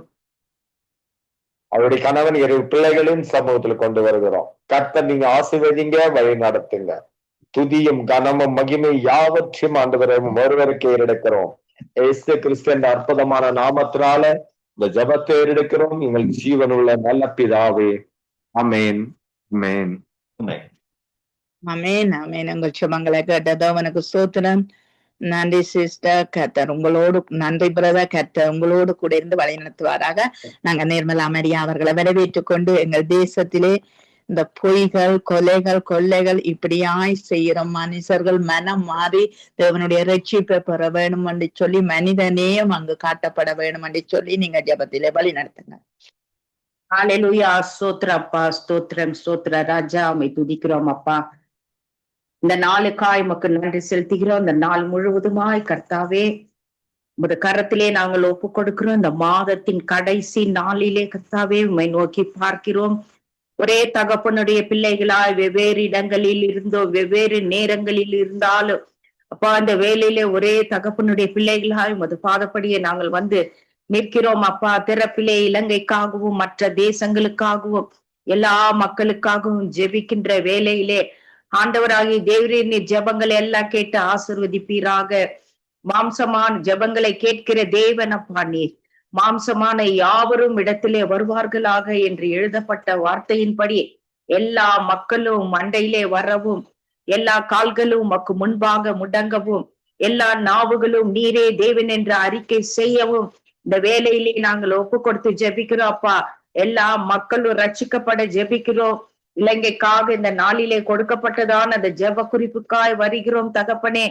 அவருடைய கணவன் 2 பிள்ளைகளையும் சமூகத்துல கொண்டு வருகிறோம். கர்த்தர் நீங்க ஆசீர்வதிங்க, வழி நடத்துங்க. துதியும் கனமும் மகிமை யாவற்றையும் ஆண்டவரை ஒருவருக்கு ஏறெடுக்கிறோம். இயேசு கிறிஸ்துவின் அற்புதமான நாமத்தினால இந்த ஜபத்தை ஏறெடுக்கிறோம். எங்கள் ஜீவனுள்ள நல்ல பிதாவே, ஆமென் ஆமென் ஆமென் ஆமென் ஆமென். உங்கள் சுபங்களை கேட்டதோ உனக்கு ஸ்தோத்திரம். நன்றி சிஸ்டர். கர்த்தர் உங்களோடு, நன்றி பிரதர். கர்த்தர் உங்களோடு கூட இருந்து வழி நடத்துவாராக. நாங்க நிர்மலா மரியா அவர்களை வரவேற்றுக் கொண்டு எங்கள் தேசத்திலே இந்த பொய்கள், கொலைகள், கொள்ளைகள் இப்படியாய் செய்யற மனுஷர்கள் மனம் மாறி தேவனுடைய ரட்சிப்பை பெற வேணும் என்று சொல்லி மனிதநேயம் அங்கு காட்டப்பட வேணும் என்று சொல்லி நீங்க ஜெபத்திலே வழி நடத்துங்க. ஹல்லேலூயா. ஸ்தோத்திரம் அப்பா, ஸ்தோத்திரம் ஸ்தோத்திர ராஜா, உம்மை துதிக்கிறோம் அப்பா. இந்த நாளுக்காய் உமக்கு நன்றி செலுத்துகிறோம். இந்த நாள் முழுவதுமாய் கர்த்தாவே உமது கரத்திலே நாங்கள் ஒப்பு கொடுக்கிறோம். இந்த மாதத்தின் கடைசி நாளிலே கர்த்தாவே உம்மை நோக்கி பார்க்கிறோம். ஒரே தகப்பனுடைய பிள்ளைகளாய் வெவ்வேறு இடங்களில் இருந்தோ வெவ்வேறு நேரங்களில் இருந்தாலும் அப்பா அந்த வேலையில ஒரே தகப்பனுடைய பிள்ளைகளாய் உமது பாதப்படியே நாங்கள் வந்து நிற்கிறோம் அப்பா. பிறப்பிலே இலங்கைக்காகவும் மற்ற தேசங்களுக்காகவும் எல்லா மக்களுக்காகவும் ஜெபிக்கின்ற வேலையிலே ஆண்டவராகிய தேவரீர் நீர் ஜெபங்களை எல்லாம் கேட்டு ஆசீர்வதிப்பீராக. மாம்சமான ஜெபங்களை கேட்கிற தேவன் அப்பா நீர். மாம்சமான யாவரும் இடத்திலே வருவார்களாக என்று எழுதப்பட்ட வார்த்தையின்படி எல்லா மக்களும் மண்டையிலே வரவும், எல்லா கால்களும் உமக்கு முன்பாக முடங்கவும், எல்லா நாவுகளும் நீரே தேவன் என்ற அறிக்கை செய்யவும் இந்த வேலையிலே நாங்கள் ஒப்பு கொடுத்து ஜெபிக்கிறோம் அப்பா. எல்லா மக்களும் ரட்சிக்கப்பட ஜெபிக்கிறோம். இலங்கைக்காக இந்த நாளிலே கொடுக்கப்பட்டதான அந்த ஜெப குறிப்புக்காய் வருகிறோம் தகப்பனே.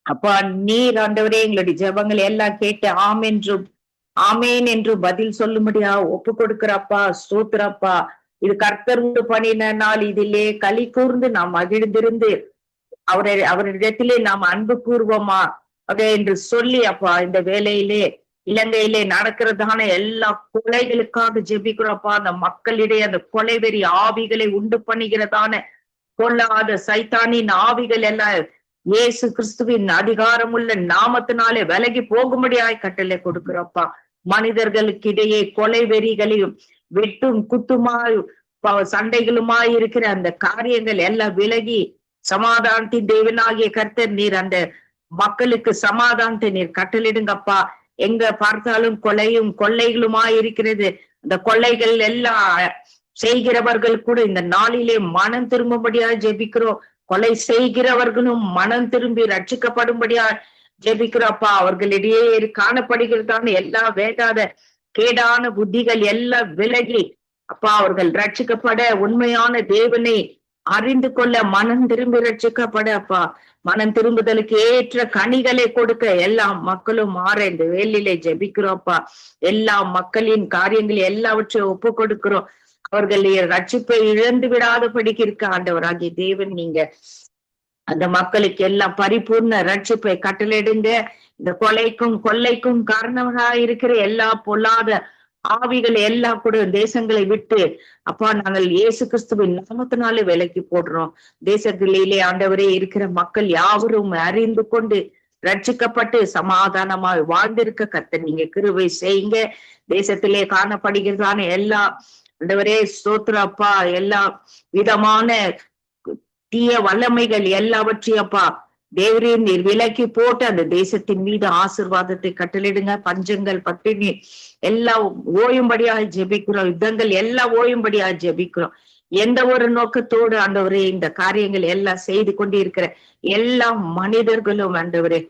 அப்பா நீர் ஆண்டவரே எங்களுடைய ஜெபங்கள் எல்லாம் கேட்டு ஆமேன் என்று பதில் சொல்லும்படியா ஒப்பு கொடுக்கிறப்பா. ஸ்தோத்திரப்பா. இது கர்த்தர் உண்டு பண்ணின நாள், இதிலே களி கூர்ந்து நாம் மகிழ்ந்திருந்து அவரிடத்திலே நாம் அன்பு கூர்வோமா அப்படி என்று சொல்லி அப்பா இந்த வேலையிலே இலங்கையிலே நடக்கிறதான எல்லா கொலைகளுக்காக ஜெபிக்கிறோம்ப்பா. அந்த மக்களிடையே அந்த கொலைவெறி ஆவிகளை உண்டு பண்ணுகிறதான கொல்லாத சைத்தானின் ஆவிகள் எல்லாம் இயேசு கிறிஸ்துவின் அதிகாரமுள்ள நாமத்தினாலே விலகி போகும்படியாய் கட்டளை கொடுக்கிறோம்ப்பா. மனிதர்களுக்கு இடையே கொலை வெறிகளையும் வெட்டும் குத்துமாய் சண்டைகளுமாய் இருக்கிற அந்த காரியங்கள் எல்லாம் விலகி சமாதானத்தின் தேவனாகிய கர்த்தர் நீர் அந்த மக்களுக்கு சமாதானத்தை நீர் கட்டளிடுங்கப்பா. எங்க பார்த்தாலும் கொலையும் கொள்ளைகளுமாய் இருக்கிறது. அந்த கொள்ளைகள் எல்லாம் செய்கிறவர்கள் கூட இந்த நாளிலே மனம் திரும்பும்படியா ஜெபிக்கிறோம். கொலை செய்கிறவர்களும் மனம் திரும்பி ரட்சிக்கப்படும்படியா ஜெபிக்கிறோம்ப்பா. அவர்களிடையே காணப்படுகிறதான எல்லா வேண்டாத கேடான புத்திகள் எல்லாம் விலகி அப்பா அவர்கள் ரட்சிக்கப்பட உண்மையான தேவனை அறிந்து கொள்ள மனம் திரும்பி ரட்சிக்கப்பட அப்பா. மனம் திரும்புதலுக்கு ஏற்ற கனிகளை கொடுக்க எல்லா மக்களும் மாற இந்த வேலையிலே ஜெபிக்கிறோம்ப்பா. எல்லா மக்களின் காரியங்களை எல்லாவற்றையும் ஒப்பு கொடுக்கிறோம். அவர்கள் ரட்சிப்பை இழந்து விடாதபடிக்கு இருக்க ஆண்டவராகிய தேவன் நீங்க அந்த மக்களுக்கு எல்லாம் பரிபூர்ண ரட்சிப்பை கட்டளையிடுங்க. இந்த கொலைக்கும் கொள்ளைக்கும் காரணமாக இருக்கிற எல்லா பொல்லாத ஆவிகள் எல்லாம் கூட தேசங்களை விட்டு அப்பா நாங்கள் இயேசு கிறிஸ்துவின் நாமத்தினாலே விலக்கி போடுறோம். தேசத்திலே ஆண்டவரே இருக்கிற மக்கள் யாவரும் அறிந்து கொண்டு ரட்சிக்கப்பட்டு சமாதானமாய் வாழ்ந்திருக்க கர்த்தர் நீங்க கிருபை செய்யுங்க. தேசத்திலே காணப்படுகிறதான எல்லா ஆண்டவரே ஸ்தோத்திரம் அப்பா எல்லா விதமான தீய வல்லமைகள் எல்லாவற்றையும் அப்பா தேவரீர் நீர் விலக்கி போட்டு அந்த தேசத்தின் மீது ஆசீர்வாதத்தை கட்டளிடுங்க. பஞ்சங்கள் பட்டினி எல்லாம் ஓயும்படியாக ஜெபிக்கிறோம். யுத்தங்கள் எல்லாம் ஓயும்படியாக ஜெபிக்கிறோம். எந்த ஒரு நோக்கத்தோடு ஆண்டவரே இந்த காரியங்கள் எல்லாம் செய்து கொண்டு இருக்கிற எல்லா மனிதர்களும் ஆண்டவரே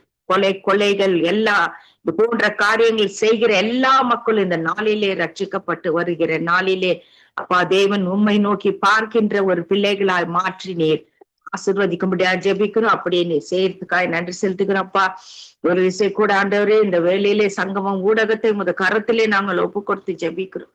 கொலைகள் எல்லா இது போன்ற காரியங்கள் செய்கிற எல்லா மக்களும் இந்த நாளிலே ரட்சிக்கப்பட்டு வருகிற நாளிலே அப்பா தேவன் உம்மை நோக்கி பார்க்கின்ற ஒரு பிள்ளைகளாய் மாற்றினீர் ஆசீர்வதிக்கும்படியா ஜெபிக்கிறோம். அப்படியே நீ செய்யறதுக்காய் நன்றி செலுத்துகிறோம்ப்பா. ஒரு விஷயம் கூட ஆண்டவரே இந்த வேலையிலே சங்கமம் ஊடகத்தை கரத்திலே நாங்கள் ஒப்பு கொடுத்து ஜெபிக்கிறோம்.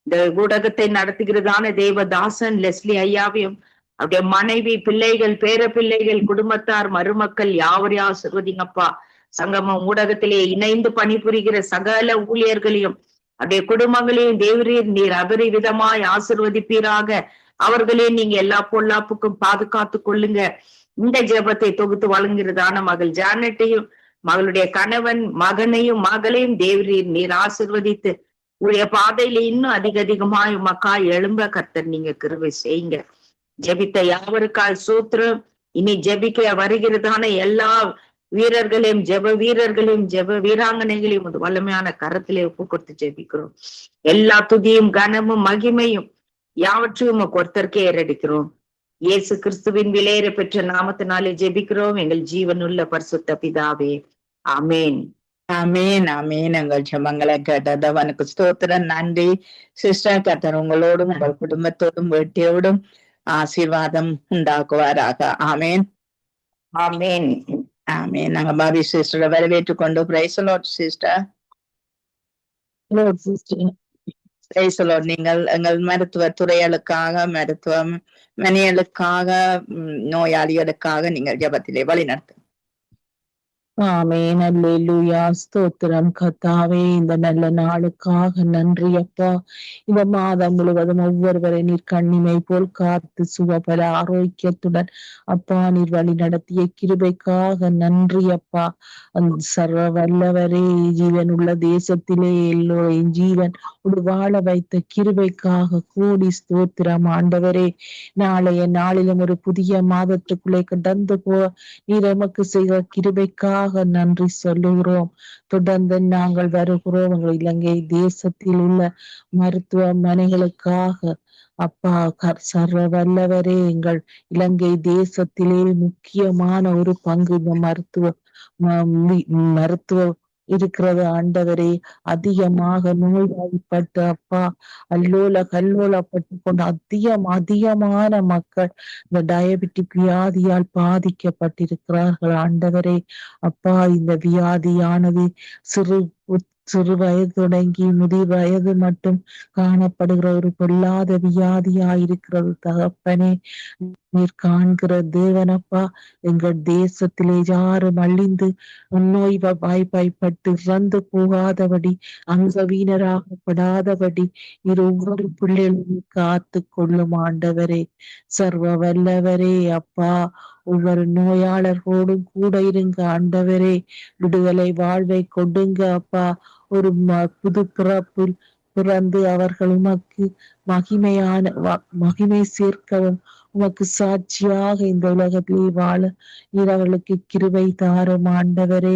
இந்த ஊடகத்தை நடத்துகிறதான தேவதாசன் லெஸ்லி ஐயாவையும் அப்படியே மனைவி பிள்ளைகள் பேர பிள்ளைகள் குடும்பத்தார் மருமக்கள் யாவரையும் ஆசீர்வதிங்கப்பா. சங்கமம் ஊடகத்திலே இணைந்து பணிபுரிகிற சகல ஊழியர்களையும் அப்படியே குடும்பங்களையும் தேவரீர் நீர் அபரிவிதமாய் ஆசீர்வதிப்பீராக. அவர்களே நீங்க எல்லா பொல்லாப்புக்கும் பாதுகாத்து கொள்ளுங்க. இந்த ஜெபத்தை தொகுத்து வழங்குகிறதான மகள் ஜானட்டையும் மகளுடைய கணவன் மகனையும் மகளையும் தேவரீர் நீர் ஆசீர்வதித்து உடைய பாதையில இன்னும் அதிகமாய் உமக்காய் எழும்ப கர்த்தர் நீங்க கிருபை செய்யுங்க. ஜெபித்த யாவருக்காய் சூத்திரம் இனி ஜெபிக்க வருகிறதான எல்லா வீரர்களையும் ஜெப வீராங்கனைகளையும் வல்லமையான கரத்திலே ஒப்பு கொடுத்து ஜெபிக்கிறோம். எல்லா துதியும் கனமும் மகிமையும் யாவற்றையும் ஒருத்தருக்கே ஏறடிக்கிறோம். இயேசு கிறிஸ்துவின் விலையேற பெற்ற நாமத்தினாலே ஜெபிக்கிறோம் எங்கள் ஜீவனுள்ள பரிசுத்த பிதாவே. ஆமேன். ஆமீன் ஆமீன். எங்கள் ஜெபங்களை கேட்டதவனுக்கு ஸ்தோத்திரம். நன்றி சிஸ்டர். கர்த்தர் உங்களோடும் உங்கள் குடும்பத்தோடும் வீட்டோடும் ஆசீர்வாதம் உண்டாக்குவாராக. ஆமேன் ஆமேன் ஆமீன். நாங்க பாபி சிஸ்டரை வரவேற்று கொண்டு praise the lord sister. Praise the Lord. நீங்கள் எங்கள் மருத்துவ துறைகளுக்காக மருத்துவம் மனிதர்களுக்காக நோயாளிகளுக்காக நீங்கள் ஜெபத்திலே வழி நடத்தும். ஆமென். அல்லேலூயா. ஸ்தோத்திரம் கர்த்தாவே. இந்த நல்ல நாளுக்காக நன்றி அப்பா. இந்த மாதம் முழுவதும் ஒவ்வொருவரை நீர் கண்ணிமை போல் காத்து சுகபல ஆரோக்கியத்துடன் அப்பா நீர் வழி நடத்திய கிருபைக்காக நன்றி அப்பா. அந்த சர்வ வல்லவரே, ஜீவன் உள்ள தேசத்திலே எல்லோரையும் ஜீவன் வாழ வைத்த கிருபைக்காக கூடி ஸ்தோத்திரம் ஆண்டவரே. நாளைய நாளிலும் ஒரு புதிய மாதத்துக்குள்ளே கடந்து நீர் எமக்கு செய்த கிருபைக்காக நன்றி சொல்லுகிறோம். தொடர்ந்து நாங்கள் வருகிறோம் எங்கள் இலங்கை தேசத்தில் உள்ள மருத்துவமனைகளுக்காக அப்பா. சர்வ வல்லவரே, எங்கள் இலங்கை தேசத்திலே முக்கியமான ஒரு பங்கு இந்த மருத்துவ இருக்கிறது ஆண்டவரே. அதிகமாக நோய்வாய்ப்பட்டு அப்பா கல்லோலப்பட்டு கொண்டு அதிகமான மக்கள் இந்த டயபெட்டிக் வியாதியால் பாதிக்கப்பட்டிருக்கிறார்கள் ஆண்டவரே. அப்பா, இந்த வியாதியானது சிறு வயது தொடங்கி முதிர் வயது மட்டும் காணப்படுகிற ஒரு பொல்லாத வியாதியாயிருக்கிறது தகப்பனே. நீர் காண்கிற தேவனப்பா. எங்கள் தேசத்திலே யாரும் அழிந்து நோய் வாய்ப்பாய்ப்பட்டு இறந்து போகாதபடி அங்கவீனராகப்படாதபடி நீர் ஒவ்வொரு பிள்ளைகளையும் காத்து கொள்ளும் ஆண்டவரே. சர்வ வல்லவரே அப்பா. ஒவ்வொரு நோயாளர்களோடும் கூட இருங்க ஆண்டவரே. விடுதலை வாழ்வை கொடுங்க அப்பா. ஒரு புது பிறந்து அவர்கள் உமக்கு மகிமை சேர்க்கவும் உமக்கு சாட்சியாக இந்த உலகத்திலே வாழ நீர் அவர்களுக்கு கிருபை தாரும் ஆண்டவரே.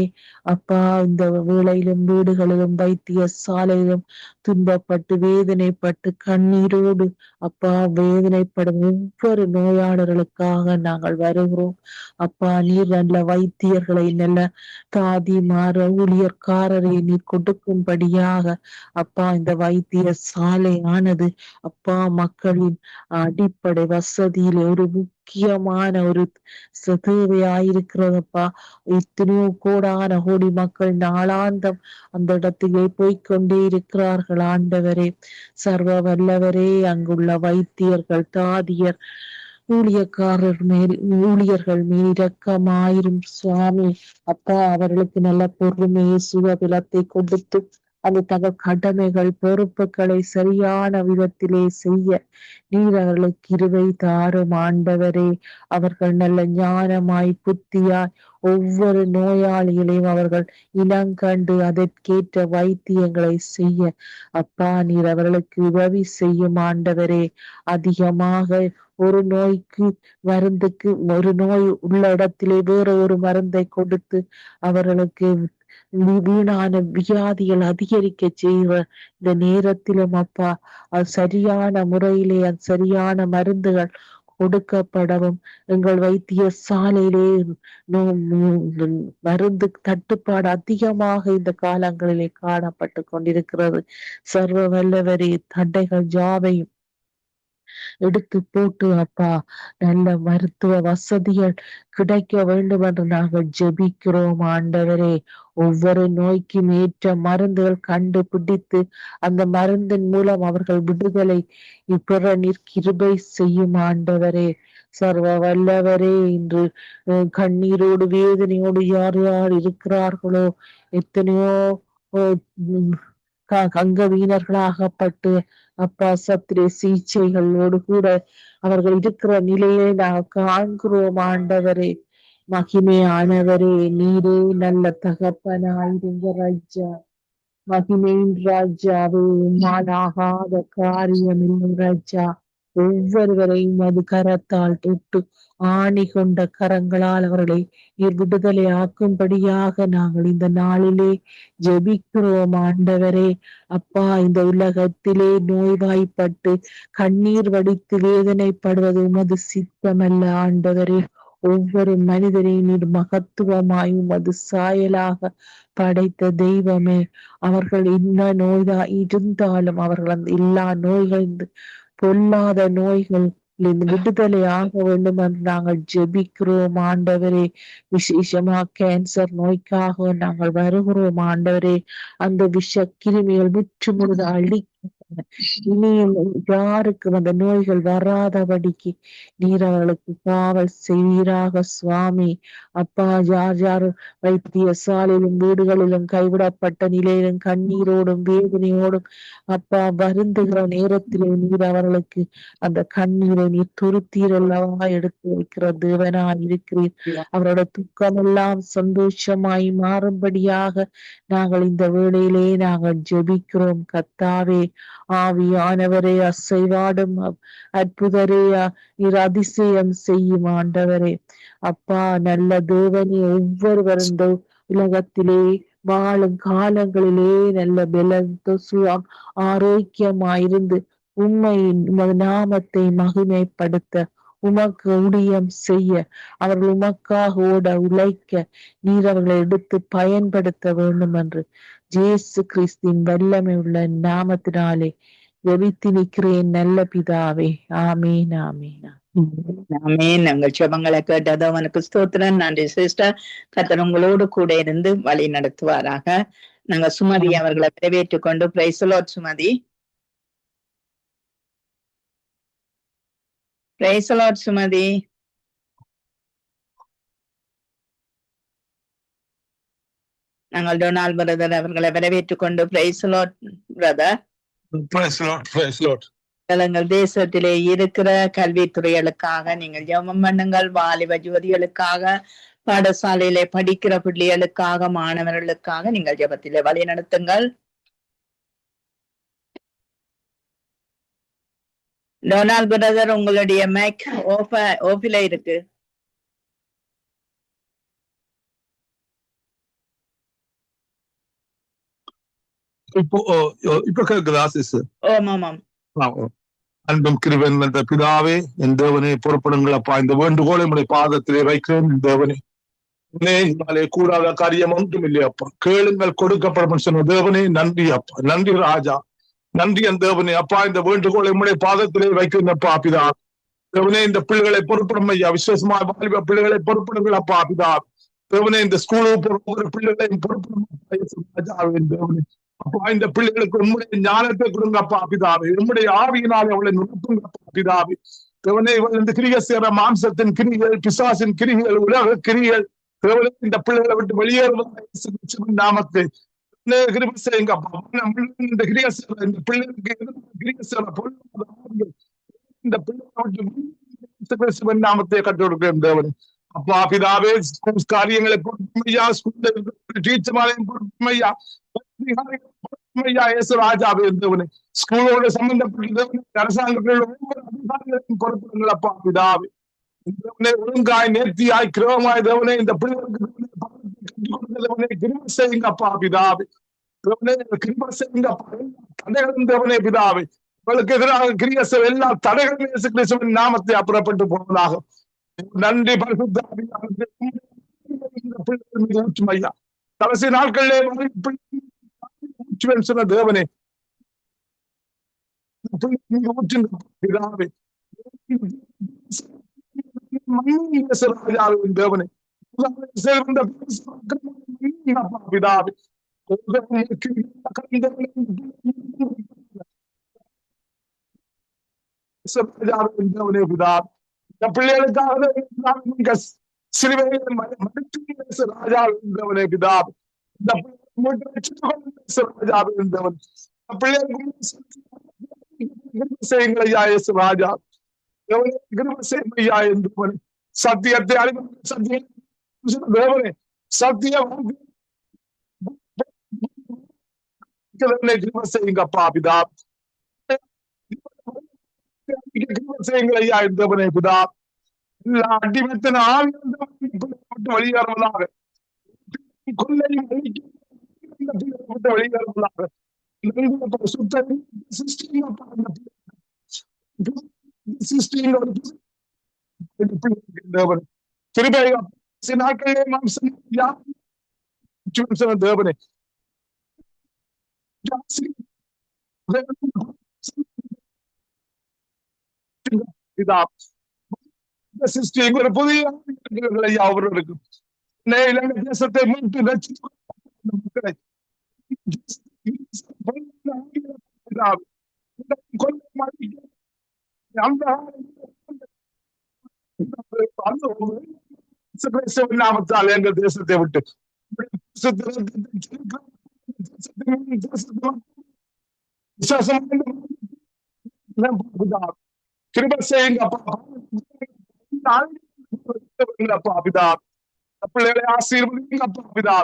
அப்பா, இந்த வேளையிலும் வீடுகளிலும் வைத்திய சாலையிலும் துன்பப்பட்டு வேதனைப்பட்டு கண்ணீரோடு அப்பா வேதனைப்படும் ஒவ்வொரு நோயாளர்களுக்காக நாங்கள் வருகிறோம் அப்பா. நீர் நல்ல வைத்தியர்களை நல்ல ஊழியர்காரரை நீர் கொடுக்கும்படியாக அப்பா. இந்த வைத்திய சாலையானது அப்பா மக்களின் அடிப்படை வசதியில் ஒரு முக்கியமான ஒரு தேவையாயிருக்கிறதப்பா. எத்தனையோ கோடி மக்கள் நாளாந்தம் அந்த இடத்திலே போய்கொண்டே இருக்கிறார்கள் ஆண்டவரே. சர்வ வல்லவரே, அங்குள்ள வைத்தியர்கள் தாதியர் ஊழியர்கள் மேல் இரக்கமாயிரும் சுவாமி. அப்பா, அவர்களுக்கு நல்ல பொறுமையை சுகபலத்தை கொடுத்து அந்த தங்கள் கடமைகள் பொறுப்புகளை சரியான விதத்திலே செய்ய நீர் அவர்களுக்கு கிருபை தாரும் ஆண்டவரே. அவர்கள் நல்ல ஞானமாய் புத்தியாய் ஒவ்வொரு நோயாளிகளையும் அவர்கள் இனங்கண்டு அதற்கேற்ற வைத்தியங்களை செய்ய அப்பா நீர் அவர்களுக்கு உதவி செய்யும் ஆண்டவரே. அதிகமாக ஒரு நோய்க்கு மருந்துக்கு ஒரு நோய் உள்ள இடத்திலே வேற ஒரு மருந்தை கொடுத்து அவர்களுக்கு வீணான வியாதிகள் அதிகரிக்க செய்வ இந்த நேரத்திலும் அப்பா சரியான முறையிலே சரியான மருந்துகள் கொடுக்கப்படவும் எங்கள் வைத்திய சாலையிலே மருந்து தட்டுப்பாடு அதிகமாக இந்த காலங்களிலே காணப்பட்டு கொண்டிருக்கிறது. சர்வ வல்லவரே, தடைகள் யாவையும் எடுத்து போட்டு அப்பா நல்ல மருத்துவ வசதிகள் கிடைக்க வேண்டும் என்று நாங்கள் ஜெபிக்கிறோம் ஆண்டவரே. ஒவ்வொரு நோய்க்கும் ஏற்ற மருந்துகள் கண்டுபிடித்து அந்த மருந்தின் மூலம் அவர்கள் விடுதலை பெற நீர் கிருபை செய்யும் ஆண்டவரே. சர்வ வல்லவரே, இன்று கண்ணீரோடு வேதனையோடு யார் யார் இருக்கிறார்களோ எத்தனையோ அங்கவீனர்களாகப்பட்டு அப்பா சத்திர சிகிச்சைகளோடு கூட அவர்கள் இருக்கிற நிலையை நாங்கள் காண்கிறோம் ஆண்டவரே. மகிமையானவரே, நீரே நல்ல தகப்பனாயிருந்த ராஜா. மகிமையின் ராஜாவே, உம்மாலாகாத காரியம் இல்லை ராஜா. ஒவ்வொருவரையும் அது கரத்தால் தொட்டு ஆணி கொண்ட கரங்களால் அவர்களை நீர் விடுதலை ஆக்கும்படியாக நாங்கள் இந்த நாளிலே ஜெபிக்கிறோம் ஆண்டவரே. அப்பா, இந்த உலகத்திலே நோய்வாய்ப்பட்டு கண்ணீர் வடித்து வேதனைப்படுவது உமது சித்தமல்ல ஆண்டவரே. ஒவ்வொரு மனிதரையும் நீர் மகத்துவமாய் உமது சாயலாக படைத்த தெய்வமே. அவர்கள் என்ன நோய்தான் இருந்தாலும் அவர்கள் அந்த எல்லா நோய்கள் பொல்லாத நோய்கள் விடுதலை ஆக வேண்டும் என்று நாங்கள் ஜெபிக்கிறோம் ஆண்டவரே. விசேஷமா கேன்சர் நோய்க்காக நாங்கள் வருகிறோம் ஆண்டவரே. அந்த விஷ கிருமிகள் முற்றுமுழுது இனியும் யாருக்கும் அந்த நோய்கள் வராதபடிக்கு நீர் அவர்களுக்கு காவல் செய்வீராக சுவாமி. அப்பா, யார் யார் வைத்தியசாலையிலும் வீடுகளிலும் கைவிடப்பட்ட நிலையிலும் கண்ணீரோடும் வேதனையோடும் அப்பா வருந்துகிற நேரத்திலே நீர் அவர்களுக்கு அந்த கண்ணீரை நீர் துருத்தீரல்லவா எடுத்து வைக்கிற தேவனாய் இருக்கிறீர். அவரோட துக்கமெல்லாம் சந்தோஷமாய் மாறும்படியாக நாங்கள் இந்த வேளையிலே நாங்கள் ஜெபிக்கிறோம் கர்த்தாவே. ஆவியானவரே, அசைவாடும் அற்புதரே, நீர் அதிசயம் செய்யும் ஆண்டவரே. அப்பா, நல்ல தேவனே, ஒவ்வொருவரும் இந்த உலகத்திலே வாழும் காலங்களிலே நல்ல பலம் சுகம் ஆரோக்கியமாயிருந்து உம்மையின் உமது நாமத்தை மகிமைப்படுத்த உமக்கு ஊழியம் செய்ய அவர்கள் உமக்காக ஓட உழைக்க நீர் அவர்களை எடுத்து பயன்படுத்த வேண்டும் என்று இயேசு கிறிஸ்துவின் வல்லமை உள்ள நாமத்தினாலே ஜெபித்து நிற்கிறேன் நல்ல பிதாவே. ஆமீன், ஆமீன். ஆமீன். நாங்கள் ஜெபங்களை கேட்டது அவனுக்கு ஸ்தோத்திரம். நன்றி சிஸ்டர். கர்த்தர் உங்களோடு கூட இருந்து வழி நடத்துவாராக. நாங்க சுமதி அவர்களை வரவேற்றுக் கொண்டு praise the Lord. Sumathi, price the Lord. Sumathi, நாங்கள் டொனால்ட் பிரதர் அவர்களை வரவேற்றுக் கொண்டு praise the Lord brother. Praise Lord, praise Lord. எங்கள் தேசத்திலே இருக்கிற கல்வித்துறைகளுக்காக நீங்கள் ஜெபம் பண்ணுங்கள். வாலிப ஜோதிகளுக்காக, பாடசாலையிலே படிக்கிற பிள்ளைகளுக்காக, மாணவர்களுக்காக நீங்கள் ஜெபத்திலே வழி நடத்துங்கள். டொனால்ட் பிரதர், உங்களுடைய மைக் ஓஃபில இருக்கு. இப்ப கேக்குதா சிஸ்டர்? ஓம் ஆமாம். அன்பும் கிருபையும் நிறைந்த பிதாவே, என் தேவனே, புறப்படுங்கள் அப்பா. இந்த வேண்டுகோளை உடைய பாதத்திலே வைக்கிறேன். என் தேவனே, உன்னே கூடாத காரியம் ஒன்றும் இல்லையப்பா. கேளுங்கள், கொடுக்கப்படும் சொன்ன தேவனே, நன்றி அப்பா. நன்றி ராஜா, நன்றி என் தேவனே. அப்பா, இந்த வேண்டுகோளை உடைய பாதத்திலே வைக்கிறேன்ப்பா பிதா. தேவனே, இந்த பிள்ளைகளை பொறுப்படும் ஐயா. விசேஷமா வாலிப பிள்ளைகளை பொறுப்படுங்கள் அப்பா பிதா. தேவனே, இந்த ஸ்கூலுக்கு ஒவ்வொரு பிள்ளைகளையும் பொறுப்படும் ராஜாவின் தேவனே. அப்பா, இந்த பிள்ளைகளுக்கு உண்மையை ஞானத்தை கொடுங்கப்பா பிதாவே. உண்மையை ஆவியினால் அவளை நிறுத்துங்கப்பா பிதாவே. தேவனே, இவள் இந்த கிரியை செய்யற மாம்சத்தின் கிரிகள், பிசாசின் கிரிகள், உலக கிரிகள், தேவனே, இந்த பிள்ளைகளை விட்டு வெளியேறுவதாக நாமத்தை கிருபை செய்யுங்கப்பா. இந்த கிரியை செய்யற இந்த பிள்ளைகளுக்கு கிரியை செய்யற பொருள் இந்த பிள்ளைகளை விட்டு நாமத்தை கற்றுக் கொடுக்கிறேன் தேவன். அப்பா பிதாவே, காரியங்களை பொறுமையா, ஸ்கூல்ல டீச்சர்மாரையும் பொறுமையா, ராஜாவே இருந்தவனே, ஸ்கூலோட சம்பந்தப்பட்ட அரசாங்கத்தில் ஒவ்வொரு அதிகாரிகளையும் பொறுப்புகள் அப்பா பிதாவே. ஒழுங்காய், நேர்த்தியாய், கிரமமாய் தேவனே இந்த பிள்ளைகளுக்கு கிருபை செய்யுங்க அப்பா பிதாவே. கிருபை செய்யுங்க தடைகளும் தேவனே பிதாவே. உங்களுக்கு எதிராக கிரியை செய்ய எல்லா தடைகளும் இயேசு கிறிஸ்துவின் நாமத்தை அப்புறப்பட்டு போவதாக. நன்றி பரிசுத்த ஊற்றும் ஐயா. கடைசி நாட்களிலே சொன்ன தேவனே, தேவனே பிதாவே. தேவனே பிதா, இந்த பிள்ளைகளுக்காக சிலுவையை ராஜாவின் தேவனே பிதா. இந்த ராஜாவின் தேவன் செய்யுங்களையா இயேசு ராஜா. செய்யா என்று சத்தியத்தை அறிவு சத்தியம் தேவனே, சத்தியம் செய்யுங்கப்பா பிதா. செய்யுங்களையா தேவனே பிதா. எல்லா அடிமத்தின் ஆவிட்டு வெளியேறுவதாக, கொள்ளையும் வெளியேறுவதாக தேவனே. ஒரு புதிய அவர்களுக்கு இலங்கை தேசத்தை மீட்டு மக்களை நாமத்தால் எங்கள் தேசத்தை விட்டு கிருப செய்யுங்கப்பா பிதா, பிள்ளைகளை ஆசீர்வதிங்கப்பா பிதா,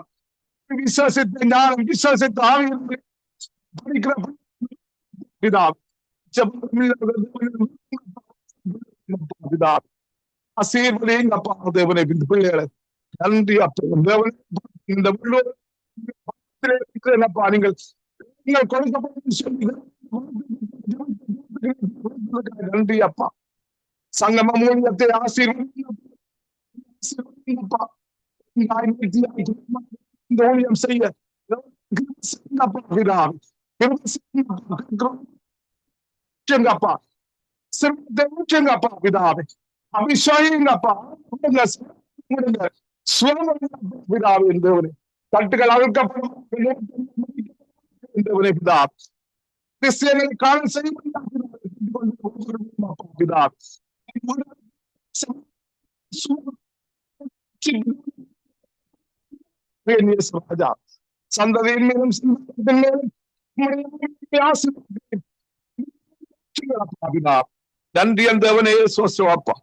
விசுவாசித்த ஞானம் விசுவாசித்த ஆவியிலே படிக்கிற பிதா, பிதா ஆசீர்வதிங்கப்பா தேவனை இந்த பிள்ளைகளை நன்றி அப்பா தேவன் இந்த என்னப்பா நீங்கள் நீங்கள் கொடுக்கப்பட்ட சொல்லி நன்றி அப்பா சங்கம மூலியத்தை ஆசீர்வதிங்கப்பா இந்த ஊழியம் செய்ய பிதாவே பிதாவே அபிஷேகங்கப்பா பிதாவே என்றவனே தட்டுகள் அழுக்கப்படும் பிதா கிறிஸ்தியனை காண செய்ய பிதா ராஜா சந்ததியின் மேலும் நன்றி அந்த அவனே சோசோப்பா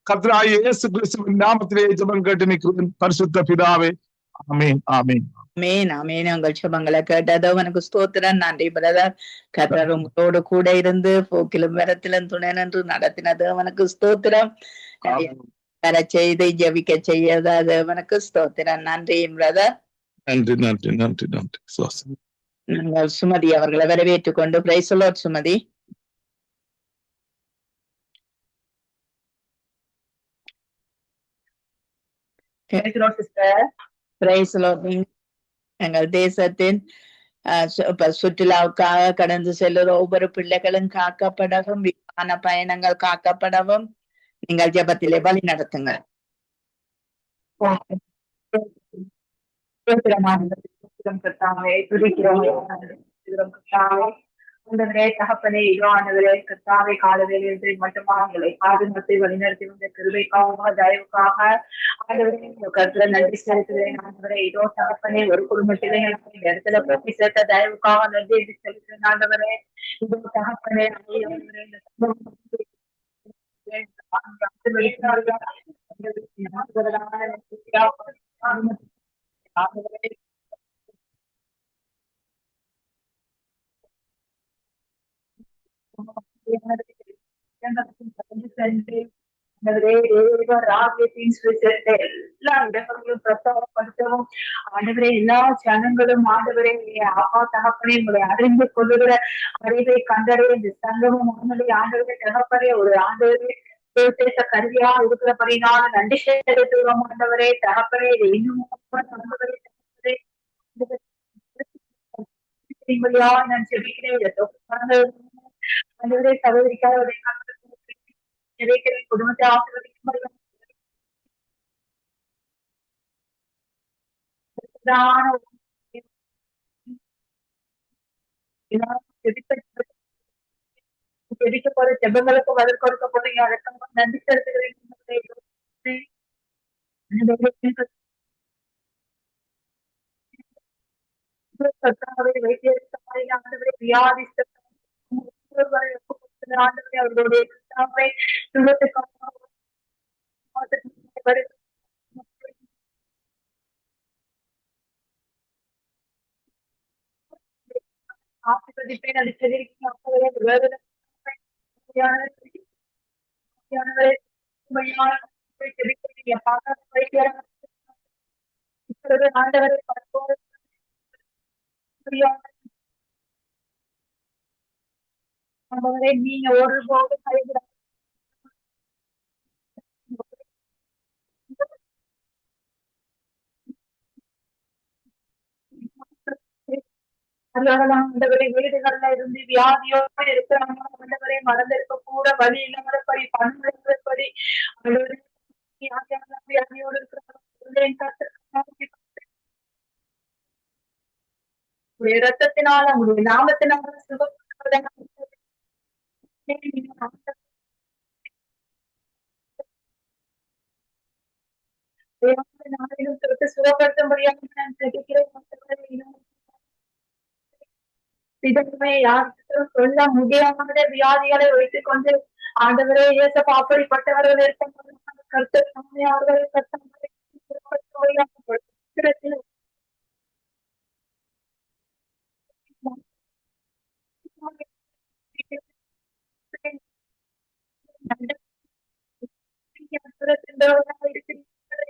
கர்த்தராகிய இயேசு கிறிஸ்துவின் நாமத்திலே ஜெபம் கேட்டு நிற்கிறேன் பரிசுத்த பிதாவே ஆமென் ஆமென் ஆமென் ஆமென். உங்கள் ஜெபங்களை கேட்டது உனக்கு ஸ்தோத்திரம். நன்றி பிரதர். கர்த்தர் உங்களோடு கூட இருந்து போக்கிலும் வரத்திலும் துணை நின்று நடத்தினது அவனுக்கு ஸ்தோத்திரம். வர செய்து ஜெபிக்க செய்யறது அவனுக்கு ஸ்தோத்திரம். நன்றி பிரதர். நன்றி நன்றி நன்றி நன்றி. நாங்கள் சுமதி அவர்களை வரவேற்றுக் கொண்டு praise the Lord Sumathi. Price the Lord. எங்கள் தேசத்தின் சுற்றுலாவுக்காக கடந்து செல்லுற ஒவ்வொரு பிள்ளைகளும் காக்கப்படவும் விமான பயணங்கள் காக்கப்படவும் நீங்கள் ஜெபத்திலே வழி நடத்துங்க. தகப்பனே இதோ ஆண்டவரே கர்த்தாவே காலவேளையிலே மட்டுமா எங்களை பாதுகாத்து வழிநடத்தி வந்த கிருபைக்காக தயவுக்காக ஆண்டவரே கருத்துல நன்றி செலுத்துகிறேன். ஆண்டவரே இதோ தகப்பனே ஒரு குடும்பத்திலே இந்த இடத்துல போட்டி சேர்த்த தயவுக்காக நன்றி என்று செலுத்துகிறேன். ஆண்டவரே இதோ தகப்பனே எல்லா இடங்களிலும் பிரசவப்படுத்தவும் ஆண்டவரே எல்லா ஜனங்களும் ஆண்டவரே அப்பா தகப்பனே உங்களை அறிந்து கொள்ளுகிற அறிவை கண்டடைய இந்த சங்கமும் ஆண்டவரே ஆண்டவரே தகப்பனே ஒரு ஆண்டவரே தேச கருவியா இருக்கிறபடினால நன்றி செலுத்துகிறோம். ஆண்டவரே தகப்பனே இது இன்னும் நான் ஜெபிக்கிறேன். ஆண்டவரே சகோதரிக்காக குடும்பத்தை ஆசீர்வதிக்கும்படி ஜெபிக்க போற ஜெபங்களுக்கு பதில் கொடுக்க போறீங்க. அதற்காக நன்றி செலுத்துகிறேன். அவர்களுடைய ஆசீர்வதிப்பேன். அது ஆண்டவரை ஆண்டவரே நீங்க ஒருபோது கைவிட ஆண்டவரை வீடுகள்ல இருந்து வியாதியோடு இருக்கிறவங்க ஆண்டவரை மறந்திருக்க கூட வழி இல்லாதபடி பண்படி வியாதியோடு இருக்கிறவங்க உடைய ரத்தத்தினால உங்களுடைய நாமத்தினால சுகப்படுத்த முடியாமல் நான் கேட்கிறேன். இதற்குமே யாருக்கும் சொல்ல முடியாத வியாதிகளை வைத்துக் கொண்டு ஆண்டவரே இயேசப்பா அப்படிப்பட்டவர்கள் இருக்கும் கர்த்தர் அவர்களை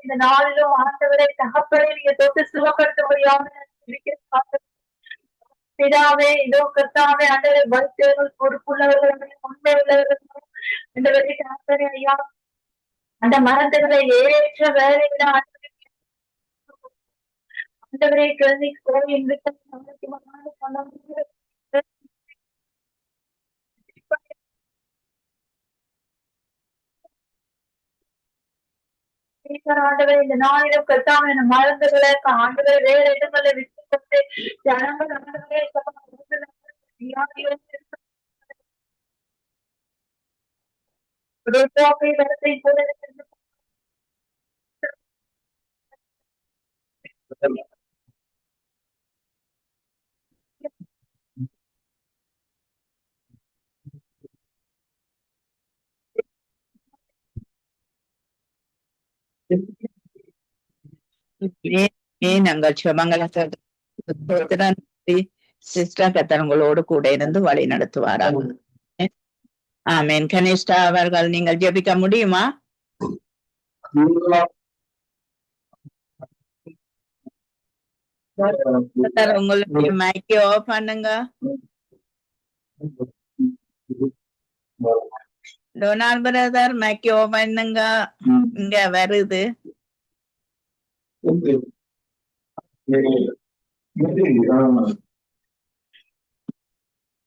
இந்த நாளிலும் ஆண்டவரை தகப்பனை நீங்க தொட்டு சுகப்படுத்த முடியாமல் பிதாவே இதோ கர்த்தாவே ஆண்டவரை வைத்தவர்கள் பொறுப்புள்ளவர்கள் உண்மை உள்ளவர்கள் ஆண்டவரை ஐயா அந்த மரத்துகளை ஏற்ற வேலையில ஆண்டவரை கேள்வி கோயில் ஆண்டவரை இந்த நாளிலும் கர்த்தாவே மருந்துகளை ஆண்டவரை வேற இடங்களை விட்டு ஜனங்கள் ஆண்டவரை நாங்கள் சுமங்கல சிஸ்டர் கத்தனங்களோடு கூட இருந்து வழி நடத்துவாராக. ஆமேன். கனிஷ்டா அவர்கள் நீங்கள் ஜெபிக்க முடியுமா? உங்களுக்கு மைக்கை ஆஃப் பண்ணுங்க. டொனால்ட் பிரதர் மைக்கை ஆஃப் பண்ணுங்க. இங்க வருது.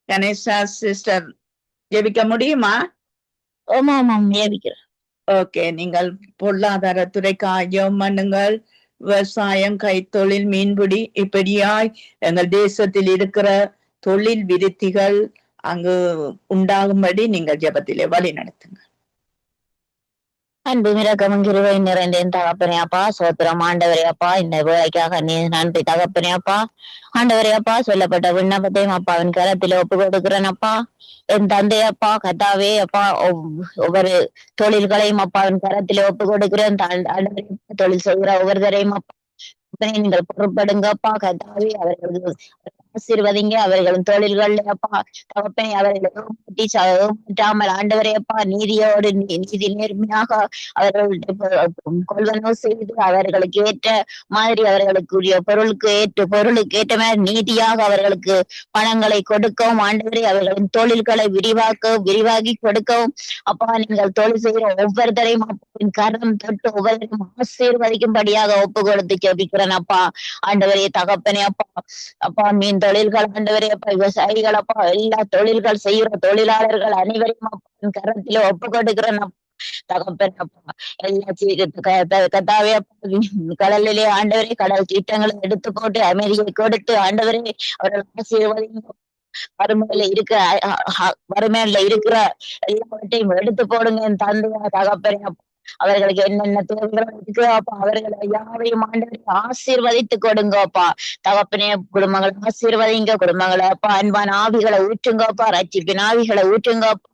கணேஷா சிஸ்டர் ஜெபிக்க முடியுமா? ஆமா ஜெபிக்கிறேன். ஓகே, நீங்கள் பொருளாதாரத்துறைக்காக ஜெபம் பண்ணுங்கள். விவசாயம், கைத்தொழில், மீன்பிடி இப்படியாய் எங்கள் தேசத்தில் இருக்கிற தொழில் விருத்திகள் அங்கு உண்டாகும்படி நீங்கள் ஜெபத்திலே வழி நடத்துங்க. அன்பு மிரக்கமும் கிருபை நிறைந்த தகப்பனே அப்பா, சோத்திரம் ஆண்டவரே அப்பா. இந்த வேலைக்காக நீ நன்றி தகப்பனே அப்பா. ஆண்டவரே அப்பா, சொல்லப்பட்ட விண்ணப்பத்தையும் அப்பாவின் கரத்தில் ஒப்பு கொடுக்கிறேன் அப்பா. என் தந்தையப்பா கத்தாவே அப்பா, ஒவ்வொரு தொழில்களையும் அப்பாவின் கரத்தில் ஒப்பு கொடுக்கிறேன். தொழில் செய்கிற ஒவ்வொருத்தரையும் அப்பா நீங்கள் பொறுப்படுங்கப்பா கத்தாவே. அவர்களுக்கு ஆசீர்வதிங்க. அவர்களின் தொழில்கள் அப்பா தகப்பனை அவர்கள் ஆண்டவரே அப்பா நீதியோடு நீதி நேர்மையாக அவர்களுடைய கொள்வனவு செய்து அவர்களுக்கு ஏற்ற மாதிரி அவர்களுக்குரிய பொருளுக்கு ஏற்ற மாதிரி நீதியாக அவர்களுக்கு பணங்களை கொடுக்கவும் ஆண்டவரே அவர்களின் தொழில்களை விரிவாக்கி கொடுக்கவும் அப்பா நீங்கள் தொழில் செய்கிற ஒவ்வொருத்தரையும் அப்பாவின் கரம் தொட்டு ஒவ்வொருத்தரையும் ஆசீர்வதிக்கும்படியாக ஒப்பு கொடுத்து ஜெபிக்கிறேன் அப்பா. ஆண்டவரே தகப்பனே அப்பா மீன் தொழில்கள் ஆண்டவரே அப்பா, விவசாயிகள் அப்பா, எல்லா தொழில்கள் செய்கிற தொழிலாளர்கள் அனைவரையும் அப்பாவின் கரத்தில ஒப்பு கொடுக்கிறேன் தகப்பன் அப்பா. எல்லா கத்தாவே கடலிலே ஆண்டவரே கடல் சீட்டங்களை எடுத்து போட்டு அமைதியை கொடுத்து ஆண்டவரே அவர்கள் ஆசீர்வதிங்க. வறுமையில இருக்கிற எல்லாவற்றையும் எடுத்து போடுங்க என் தந்தையா தகப்பனே அப்பா. அவர்களுக்கு என்னென்ன தேவைகள் இருக்கு அப்பா அவர்களை யாரையும் ஆண்டவரை ஆசீர்வதித்து கொடுங்கப்பா தகப்பனே. குடும்பங்களை ஆசீர்வதிங்க. குடும்பங்களை அப்பா அன்பான ஆவிகளை ஊற்றுங்கப்பா. ரட்சிப்பின் ஆவிகளை ஊற்றுங்கப்பா.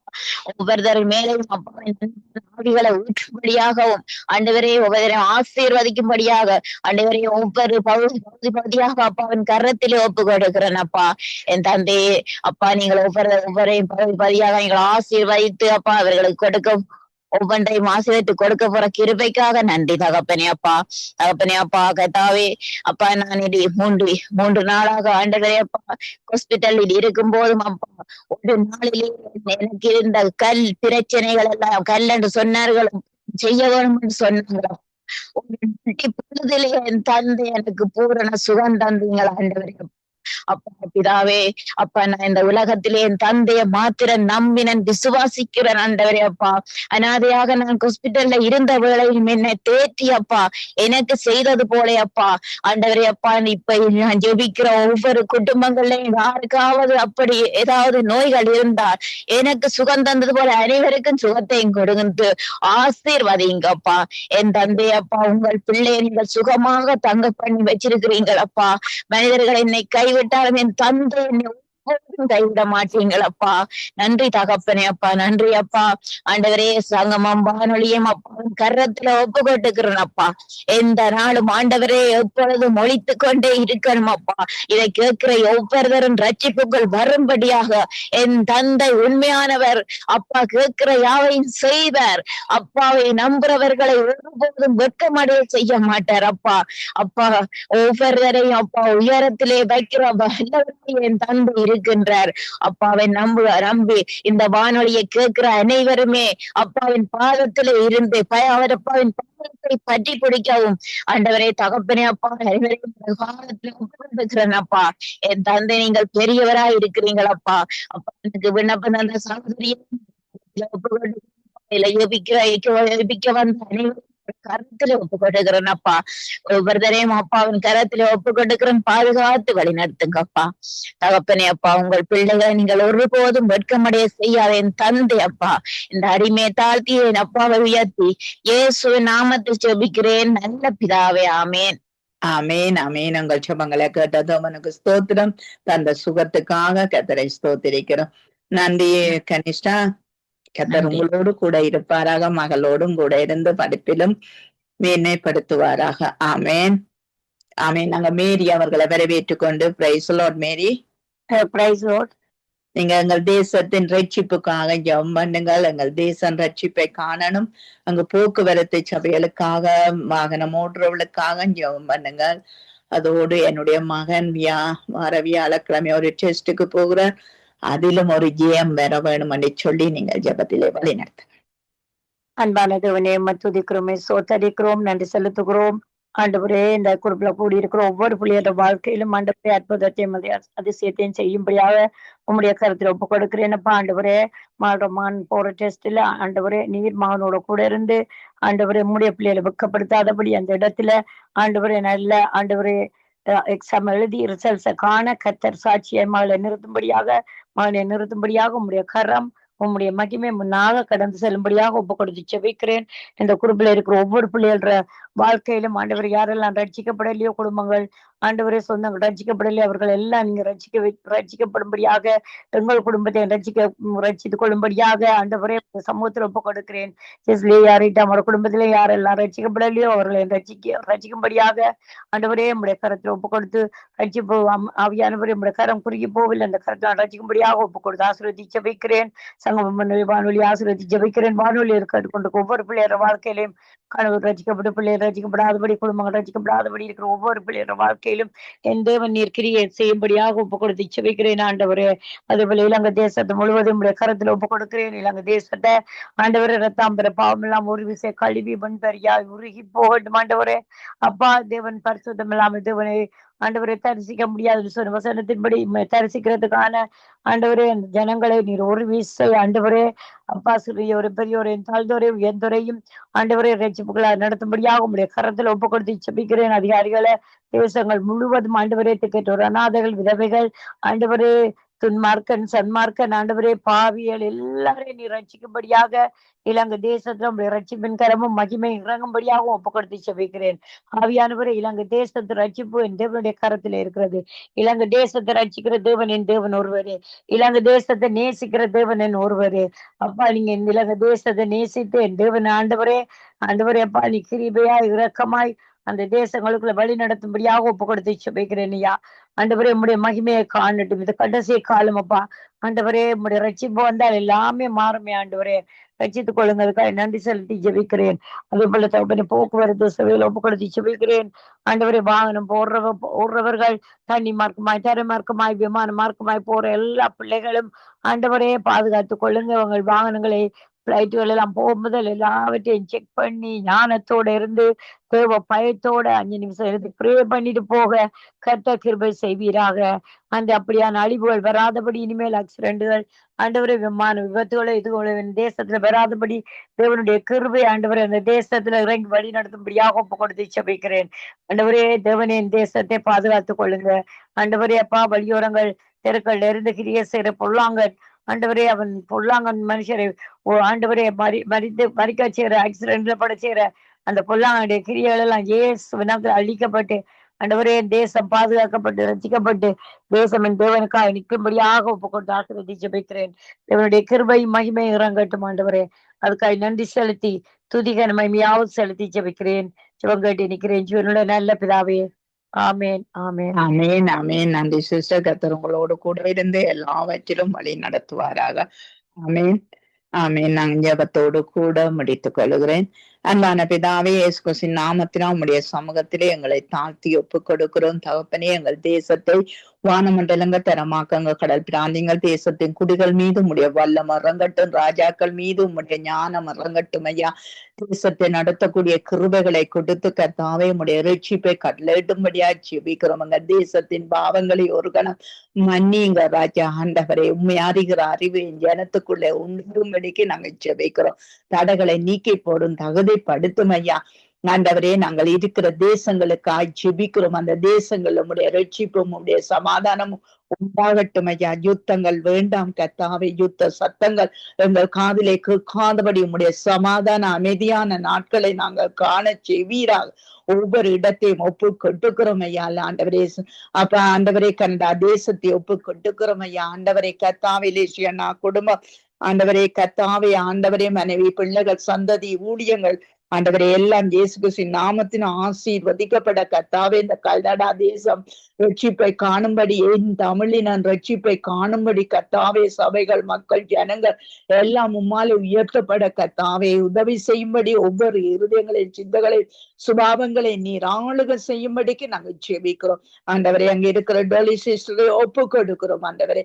ஒவ்வொருத்தர் மேலையும் அப்பா ஆவிகளை ஊற்றும்படியாகவும் ஆண்டவரே ஒவ்வொருத்தரையும் ஆசீர்வதிக்கும்படியாக ஆண்டவரே ஒவ்வொரு பகுதியாக அப்பாவின் கரத்திலே ஒப்பு கொடுக்கிறேன் அப்பா. என் தந்தையே அப்பா நீங்கள் ஒவ்வொருவரையும் பகுதியாக நீங்கள் ஆசீர்வதித்து அப்பா அவர்களுக்கு கொடுக்க ஒவ்வொன்றையும் ஆசீர்வதித்து கொடுக்க போற கிருபைக்காக நன்றி தகப்பனே அப்பா. தகப்பனே அப்பா கத்தாவே அப்பா நான் இது மூன்று நாளாக ஆண்டவரே அப்பா ஹாஸ்பிட்டலில் இருக்கும் போதும் அப்பா ஒரு நாளிலே எனக்கு இருந்த கல் பிரச்சனைகள் எல்லாம் கல் என்று சொன்னார்கள், செய்ய வேணும் என்று சொன்னாங்களா. பொழுதிலே என் தந்தை எனக்கு பூரண சுகம் தந்தீங்கள் ஆண்டவரே. அப்பா பிதாவே, அப்பா நான் இந்த உலகத்திலே என் தந்தைய மாத்திரம் நம்பினன் விசுவாசிக்கிறேன் ஆண்டவரே அப்பா. அனாதையாக நான் ஹாஸ்பிட்டல்ல இருந்த வேளையும் என்னை தேற்றி அப்பா எனக்கு செய்தது போல அப்பா ஆண்டவரே அப்பா இப்ப நான் ஜெபிக்கிற ஒவ்வொரு குடும்பங்களையும் யாருக்காவது அப்படி ஏதாவது நோய்கள் இருந்தால் எனக்கு சுகம் தந்தது போல அனைவருக்கும் சுகத்தையும் கொடுத்து ஆசீர்வதிங்கப்பா. என் தந்தையப்பா உங்கள் பிள்ளையை நீங்கள் சுகமாக தங்க பண்ணி வச்சிருக்கிறீங்களப்பா. மனிதர்கள் என்னை கைவிட்டாலும் என் தந்தை என்னை ஒருபோதும் கைவிட மாட்டீங்களப்பா. நன்றி தகப்பனே அப்பா, நன்றி அப்பா. ஆண்டவரே சங்கமம் வானொலியும் அப்பா கரத்துல ஒப்பு கொட்டுக்கிறேன் அப்பா. எந்த நாளும் ஆண்டவரே எப்பொழுதும் ஒழித்து கொண்டே இருக்கணும் அப்பா. இதை கேட்கிற ஒவ்வொருவரும் ரட்சிப்புகள் வரும்படியாக என் தந்தை உண்மையானவர் அப்பா. கேட்கிற யாவையும் செய்வார் அப்பாவை நம்புறவர்களை ஒருபோதும் வெட்கமடைய செய்ய மாட்டார் அப்பா. அப்பா ஒவ்வொருவரையும் அப்பா உயரத்திலே வைக்கிற வல்லவராய் என் தந்தை இருக்கின்றார். அப்பாவை நம்பி இந்த வானொலியை கேட்கிற அனைவருமே அப்பாவின் பாதத்திலே இருந்து அவர் அப்பாவின் பாதத்தை பற்றி பிடிக்கவும் ஆண்டவரே தகப்பனே அப்பா அனைவரையும் பாதத்தில் ஒப்புக்கொண்டிருக்கிறேன் அப்பா. என் தந்தை நீங்கள் பெரியவராய் இருக்கிறீங்களப்பா. அப்பா எனக்கு விண்ணப்பம் அந்த சகோதரியை ஜெபிக்க வந்த அனைவரும் கருத்துல ஒப்பு கொடுக்கிறேன் அப்பா. ஒவ்வொருத்தரையும் அப்பாவின் கரத்துல ஒப்பு கொடுக்கிறேன். பாதுகாத்து வழி நடத்துங்கப்பா தகப்பனே அப்பா. உங்கள் பிள்ளைகளை நீங்கள் ஒருபோதும் வெட்கமடைய செய்யாத என் தந்தை அப்பா. இந்த அடிமையை தாழ்த்தி என் அப்பாவை உயர்த்தி இயேசுவின் நாமத்தில் ஜெபிக்கிறேன் நல்ல பிதாவே. ஆமேன். ஆமேன் ஆமேன். உங்கள் ஜெபங்களை கேட்டது அவனுக்கு ஸ்தோத்திரம். தந்த சுகத்துக்காக கர்த்தரை ஸ்தோத்திரிக்கிறோம். நன்றி கனிஷ்டா. கர்த்தர் உங்களோடு கூட இருப்பாராக. மகளோடும் கூட இருந்து படிப்பிலும் மேன்மைப்படுத்துவாராக. ஆமேன் ஆமேன். நாங்க மேரி அவர்களை வரவேற்றுக் கொண்டு praise lord Mary. Praise lord. நீங்க எங்கள் தேசத்தின் ரட்சிப்புக்காக ஜெபம் பண்ணுங்கள். எங்கள் தேசம் ரட்சிப்பை காணணும். அங்கு போக்குவரத்து சபைகளுக்காக வாகனம் ஓட்டுறவர்களுக்காக ஜெபம் பண்ணுங்கள். அதோடு என்னுடைய மகன் வார வியாழக்கிழமை ஒரு டெஸ்டுக்கு போகிறார். அதிலும் ஒரு ஜெயம் பெற வேணும் என்று சொல்லி நீங்கள் ஜெபத்திலே வழி நடத்துங்க. அன்பான தேவனே துதிக்கிறோமே சோத்தரிக்கிறோம், நன்றி செலுத்துகிறோம். ஆண்டவரே இந்த குறிப்பில கூடியிருக்கிற ஒவ்வொரு பிள்ளையோட வாழ்க்கையிலும் ஆண்டவரே அற்புதத்தையும் அதிசயத்தையும் செய்யும்படியாக உங்களுடைய கருத்துல ஒப்பு கொடுக்கிறேன்ப்பா. ஆண்டவரே மான் போற டெஸ்ட்ல ஆண்டவரே நீர் மகனோட கூட இருந்து ஆண்டவரே உங்களுடைய பிள்ளைகளை வெக்கப்படுத்தாதபடி அந்த இடத்துல ஆண்டவரே நல்ல ஆண்டவரே எக்ஸாம் எழுதி ரிசல்ட்ஸை காண கர்த்தர் சாட்சியை மகளை நிறுத்தும்படியாக உங்களுடைய கரம் உங்களுடைய மகிமை முன்னாக கடந்து செல்லும்படியாக ஒப்பு கொடுத்து செபிக்கிறேன். இந்த குடும்பத்துல இருக்கிற ஒவ்வொரு பிள்ளைகள வாழ்க்கையிலும் ஆண்டவர் யாரெல்லாம் ரட்சிக்கப்படலையோ குடும்பங்கள் ஆண்டவரே சொந்தங்கள் ரட்சிக்கப்படலையோ அவர்கள் எல்லாம் நீங்க ரட்சிக்கப்படும்படியாக எங்கள் குடும்பத்தை ரட்சித்துக் கொள்ளும்படியாக ஆண்டவரே சமூகத்தில் ஒப்பு கொடுக்கிறேன். அவரோட குடும்பத்திலே யாரெல்லாம் ரட்சிக்கப்படலையோ அவர்களை ரட்சிக்கும்படியாக ஆண்டவரே நம்முடைய கரத்தில் ஒப்பு கொடுத்து ரட்சிப்பு ஆவியானவரே நம்முடைய கரம் குறுகி போவில் அந்த கரத்தில் ரட்சிக்கும்படியாக ஒப்பு கொடுத்து ஆசீர்வதி ஜெபிக்கிறேன். சங்கம் வானொலி ஆசீர்வதி ஜெபிக்கிறேன். வானொலி கொண்டு ஒவ்வொரு பிள்ளையோட வாழ்க்கையிலையும் கணவர் ரட்சிக்கப்பட்ட பிள்ளைகள் ரட்சிக்கப்படாதபடி குடும்பங்கள் ரட்சிக்கப்படாதபடி இருக்கிற ஒவ்வொரு பிள்ளையோட வாழ்க்கையிலும் என் தேவன் நீர் கிரியை செய்யும்படியாக ஒப்பு கொடுத்து ஜெபிக்கிறேன். ஆண்டவரே அதேபோல இலங்கை தேசத்தை முழுவதும் கரத்துல ஒப்பு கொடுக்கிறேன். இலங்கை தேசத்தை ஆண்டவரே ரத்தாம்பர பாவம் எல்லாம் ஒரு விசை கழுவி மண்பரியாய் உருகி போகட்டும். ஆண்டவரே அப்பா தேவன் பரிசுத்தம் இல்லாமல் தேவனை ஆண்டவரை தரிசிக்க முடியாது சொன்ன வசனத்தின்படி தரிசிக்கிறதுக்கான ஆண்டவரே அந்த ஜனங்களை நீர் ஒரு வீசை ஆண்டவரே அப்பா சிறியோரை பெரியோரையும் தாழ்ந்தோரையும் உயர்ந்தோரையும் ஆண்டவரே ரட்சிப்புகளை நடத்தும்படியாக உங்களுடைய கரத்துல ஒப்பு கொடுத்து செபிக்கிறேன். அதிகாரிகளை தேசங்கள் முழுவதும் ஆண்டவரே திக்கெட்டோர் அநாதைகள் விதவைகள் ஆண்டவரே துன்மார்க்கன் சன்மார்க்கன் ஆண்டவரே பாவியல் எல்லாரையும் நீ ரட்சிக்கும்படியாக இலங்கை தேசத்துல உங்களுடைய ரட்சிப்பின் கரமும் மகிமை இறங்கும்படியாக ஒப்பு கொடுத்து செபிக்கிறேன். ஆவியானவரே இலங்கை தேசத்து ரட்சிப்பு என் தேவனுடைய கரத்துல இருக்கிறது. இலங்கை தேசத்தை ரட்சிக்கிற தேவன் என் தேவன் ஒருவரே. இலங்கை தேசத்தை நேசிக்கிற தேவன் என் ஒருவரே. அப்பா நீங்க இந்த இலங்கை தேசத்தை நேசித்து என் தேவன் ஆண்டவரே அப்பா நீ கிருபையாய் இரக்கமாய் அந்த தேசங்களுக்குள்ள வழி நடத்தும்படியாக ஒப்பு கொடுத்து செபிக்கிறேன். ஐயா ஆண்டவரே உம்முடைய மகிமையை காணட்டும். இது கடைசி காலம் அப்பா. ஆண்டவரே உம்முடைய ரட்சிப்பு வந்தால் எல்லாமே மாறுமே. ஆண்டவரே ரட்சித்துக் கொள்ளுங்கிறதுக்காக நன்றி செலுத்தி ஜெபிக்கிறேன். அதே போல தகப்பனே போக்குவரத்து சேவையில் ஒப்பு கொடுத்து ஜெபிக்கிறேன். ஆண்டவரே வாகனம் போடுறவர்கள் தண்ணி மார்க்கமாய் தரை மார்க்கமாய் விமான மார்க்கமாய் போற எல்லா பிள்ளைகளும் ஆண்டவரே பாதுகாத்துக் கொள்ளுங்க. உங்கள் வாகனங்களை பிளைட்டுகள் எல்லாம் போகும்போது எல்லாவற்றையும் செக் பண்ணி ஞானத்தோட இருந்து தேவ பயத்தோட 5 நிமிஷம் எடுத்து ப்ரே பண்ணிட்டு போக கர்த்தர் கிருபை செய்வீராக. அந்த அப்படியான அழிவுகள் வராதபடி, இனிமேல் ஆக்சிடென்ட்கள் ஆண்டவரே, விமான விபத்துகளை இதுகளை தேசத்துல வராதபடி தேவனுடைய கிருபை ஆண்டவரே அந்த தேசத்துல இறங்கி வழி நடத்தும்படியாக ஒப்பு கொடுத்து ஜெபிக்கிறேன். ஆண்டவரே தேவனே, என் தேசத்தை பாதுகாத்துக் கொள்ளுங்க. ஆண்டவரே அப்பா, வழியோரங்கள் தெருக்கள்ல இருந்து கிரிய செய்யற பொல்லாங்கன் ஆண்டவரே, அவன் பொல்லாங்கன் மனுஷரை ஆண்டவரே மறிக்க செய்யற, ஆக்சிடென்ட்ல பட செய்யற அந்த பொல்லாங்கனுடைய கிரியைகள் எல்லாம் இயேசுவின் அழிக்கப்பட்டு ஆண்டவரே தேசம் பாதுகாக்கப்பட்டு ரசிக்கப்பட்டு தேசம் என் தேவனுக்காக நிற்கும்படியாக ஒப்பு கொடுத்து ஆசீர்வதி ஜெபிக்கிறேன். தேவனுடைய கிருபை மகிமை இறங்கட்டும் ஆண்டவரே. அதுக்காக நன்றி செலுத்தி துதிக மகிமையாவது செலுத்தி ஜெபிக்கிறேன். ஜெபம் கேட்டு நிற்கிறேன் ஜீவனுடைய நல்ல பிதாவே. ஆமேன், ஆமேன், ஆமேன், ஆமேன். நன்றி சிஸ்டர். கர்த்தர் உங்களோடு கூட இருந்து எல்லாவற்றிலும் வழி நடத்துவாராக. ஆமேன், ஆமேன். நான் ஜெபத்தோடு கூட முடித்துக் கொள்கிறேன். அன்பான பிதாவே, இயேசு கிறிஸ்துவின் நாமத்தினால் உம்முடைய சமூகத்திலே எங்களை தாழ்த்தி ஒப்புக் கொடுக்கிறோம். தகப்பனே, எங்கள் தேசத்தை வானமண்டலங்க தரமாக்கங்க. கடல் பிராந்தியங்கள் தேசத்தின் குடிகள் மீது உம்முடைய வல்லம் இறங்கட்டும். ராஜாக்கள் மீது உம்முடைய ஞானம் இறங்கட்டும் ஐயா. தேசத்தை நடத்தக்கூடிய கிருபைகளை கொடுத்து கர்த்தாவே உம்முடைய ரட்சிப்பை கட்டளையிடும்படியா ஜெபிக்கிறோம். எங்க தேசத்தின் பாவங்களை ஒரு கணம் மன்னிங்க ராஜா. ஆண்டவரே, உண்மை அறிகிற அறிவு என் ஜனத்துக்குள்ளே உண்டும்படிக்கு நாங்கள் ஜெபிக்கிறோம். தடைகளை நீக்கி போடும் தகுதிப்படுத்தும் ஐயா. ஆண்டவரே, நாங்கள் இருக்கிற தேசங்களுக்காய் ஜெபிக்கிறோம். அந்த தேசங்கள் உம்முடைய ரட்சிப்பும் உம்முடைய சமாதானமும் உண்டாகட்டும் ஐயா. யுத்தங்கள் வேண்டாம் கர்த்தாவே. யுத்த சத்தங்கள் எங்கள் காதிலே கேட்காதபடி உம்முடைய சமாதான அமைதியான நாட்களை நாங்கள் காண செய்வீராக. ஒவ்வொரு இடத்தையும் ஒப்பு கொட்டுக்கிறோம் ஐயா. ஆண்டவரே அப்ப ஆண்டவரே, கனடா தேசத்தை ஒப்பு கொட்டுக்கிறோம் ஐயா. ஆண்டவரே கர்த்தாவே, லேசியனா குடும்பம் ஆண்டவரே கர்த்தாவே, ஆண்டவரே மனைவி பிள்ளைகள் சந்ததி ஊழியங்கள் ஆண்டவரே எல்லாம் இயேசு கிறிஸ்துவின் நாமத்தின் ஆசீர்வதிக்கப்பட கர்த்தாவே. இந்த கனடா தேசம் ரட்சிப்பை காணும்படி, என் தமிழினன் ரட்சிப்பை காணும்படி கர்த்தாவே, சபைகள் மக்கள் ஜனங்கள் எல்லாம் உம்மாலே உயர்த்தப்பட கர்த்தாவே உதவி செய்யும்படி, ஒவ்வொரு இருதயங்களின் சிந்தகளை சுபாவங்களை நீர் ஆளுக செய்யும்படிக்கு நாங்கள் ஜெபிக்கிறோம். ஆண்டவரே, அங்க இருக்கிற டொலி சிஸ்டரை ஒப்பு கொடுக்கிறோம். ஆண்டவரே,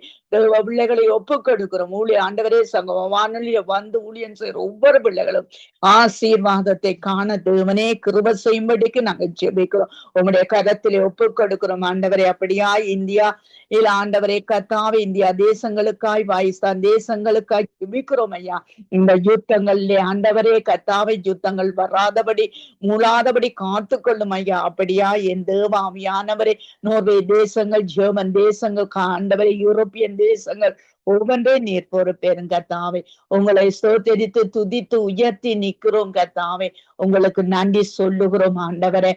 பிள்ளைகளை ஒப்பு கொடுக்கிறோம். ஆண்டவரே, சங்கம வானொலியில வந்து ஊழியம் செய்யற ஒவ்வொரு பிள்ளைகளும் ஆசீர்வாதத்தை காண தேவனே கிருபை செய்யும்படிக்கு நாங்கள் ஜெபிக்கிறோம். உங்களுடைய கரத்திலே ஒப்பு கொடுக்கிறோம். ஆண்டவரே, அப்படியா இந்தியா இல்ல ஆண்டவரே கர்த்தாவே, இந்தியா தேசங்களுக்காய், பாகிஸ்தான் தேசங்களுக்காய் ஜெபிக்கிறோம் ஐயா. இந்த யுத்தங்கள்ல ஆண்டவரே கர்த்தாவே, யுத்தங்கள் வராதபடி மூளாதபடி காத்து கொள்ளும் ஐயா. அப்படியா என் தேவாவியானவரே, நோர்வே தேசங்கள், ஜெர்மன் தேசங்கள், ஆண்டவரே யூரோப்பியன் தேசங்கள் ஒவ்வொன்றே நீர் பொறுப்பேறும் கர்த்தாவே. உங்களை ஸ்தோத்திரித்து துதித்து உயர்த்தி நிற்கிறோம் கர்த்தாவே. உங்களுக்கு நன்றி சொல்லுகிறோம் ஆண்டவரே.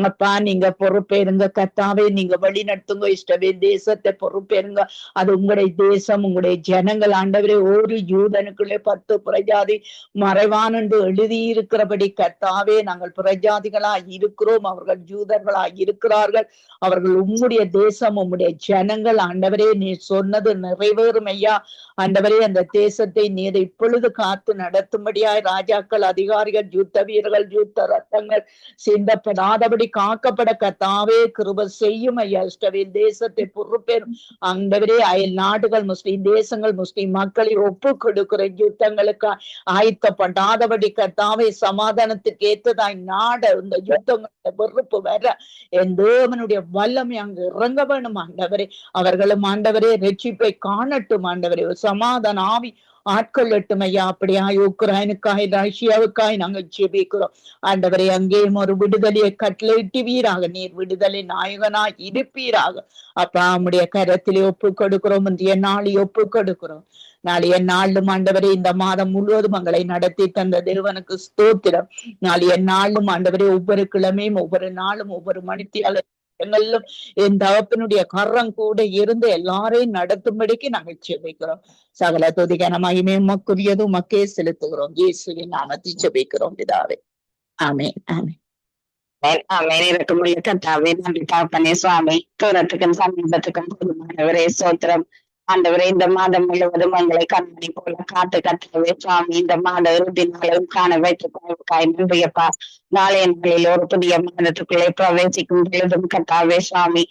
அப்பா, நீங்க பொறுப்பேருங்க கர்த்தாவே. நீங்க வழி நடத்துங்க. இஷ்டவே தேசத்தை பொறுப்பேருங்க. அது உங்களுடைய தேசம், உங்களுடைய ஜனங்கள் ஆண்டவரே. ஒரு யூதனுக்குள்ளே 10 புறஜாதி மறைவான் என்று எழுதியிருக்கிறபடி கர்த்தாவே, நாங்கள் புறஜாதிகளாய் இருக்கிறோம், அவர்கள் யூதர்களாய் இருக்கிறார்கள். அவர்கள் உம்முடைய தேசம், உம்முடைய ஜனங்கள் ஆண்டவரே. நீ சொன்னது நிறைவேறும் ஐயா. ஆண்டவரே, அந்த தேசத்தை நீர் இப்பொழுது காத்து நடத்தும்படியாய் ராஜாக்கள், அதிகாரிகள், யுத்த வீரர்கள், யுத்த ரத்தங்கள் சிந்தப்படாதபடி காக்கப்பட கர்த்தாவே கிருபை செய்யும் ஐயா. இஷ்டவேல் தேசத்தை பொறுப்பேறும் ஆண்டவரே. அயல் நாடுகள், முஸ்லிம் தேசங்கள், முஸ்லிம் மக்களை ஒப்பு கொடுக்கிற யுத்தங்களுக்கு ஆயத்தப்படாதபடி கர்த்தாவே, சமாதானத்துக்கு ஏற்றதாய் நாட இந்த யுத்தங்களை வெறுப்பு வர என் தேவனுடைய வல்லமை அங்கு இறங்க வேணும் ஆண்டவரே. அவர்களும் ஆண்டவரே ரட்சிப்பை காணட்டும் ஆண்டவரே. சமாதான ஆவி ஆட்கொள்ளட்டும் ஐயா. அப்படியாய் உக்ரைனுக்காய், ரஷ்யாவுக்காய் நாங்கள் ஜெபிக்கிறோம் ஆண்டவரே. அங்கேயும் ஒரு விடுதலையை கட்டளையிட்டுவீராக. நீர் விடுதலை நாயகனாய் இருப்பீராக. அப்பா, நம்முடைய கரத்திலே ஒப்பு கொடுக்கிறோம். இன்றைய நாளை ஒப்பு கொடுக்கிறோம். நாளைய நாளும் ஆண்டவரே, இந்த மாதம் முழுவதும் எங்களை நடத்தி தந்த தேவனுக்கு ஸ்தோத்திரம். நாளைய நாளும் ஆண்டவரே, ஒவ்வொரு கிழமையும், ஒவ்வொரு நாளும், ஒவ்வொரு மணித்தியாலும் என் தகப்பனுடைய கரம் கூட இருந்து எல்லாரையும் நடத்தும்படிக்கு நாங்கள் ஜெபிக்கிறோம். சகல துதிக்கான மகிமை உமக்குரியது, உமக்கே செலுத்துகிறோம். இயேசுவின் நாமத்தில் ஜெபிக்கிறோம் பிதாவே. ஆமென், ஆமென். இருக்கக்கூடிய கர்த்தாவே, நன்றி தகப்பனே சுவாமி. தூரத்துக்கும் சமீபத்துக்கும் போதுமானவரே சோத்திரம். ஆண்டவரே, இந்த மாதம் முழுவதும் எங்களை கண்மணி போல காத்து கட்டவே சுவாமி. இந்த மாத இறுதி நாளும் காண வைத்துக்காய் நன்றியப்பா. நாளைய நாளில் ஒரு புதிய மாதத்துக்குள்ளே பிரவேசிக்கும் பொழுதும் கட்டாவே சுவாமி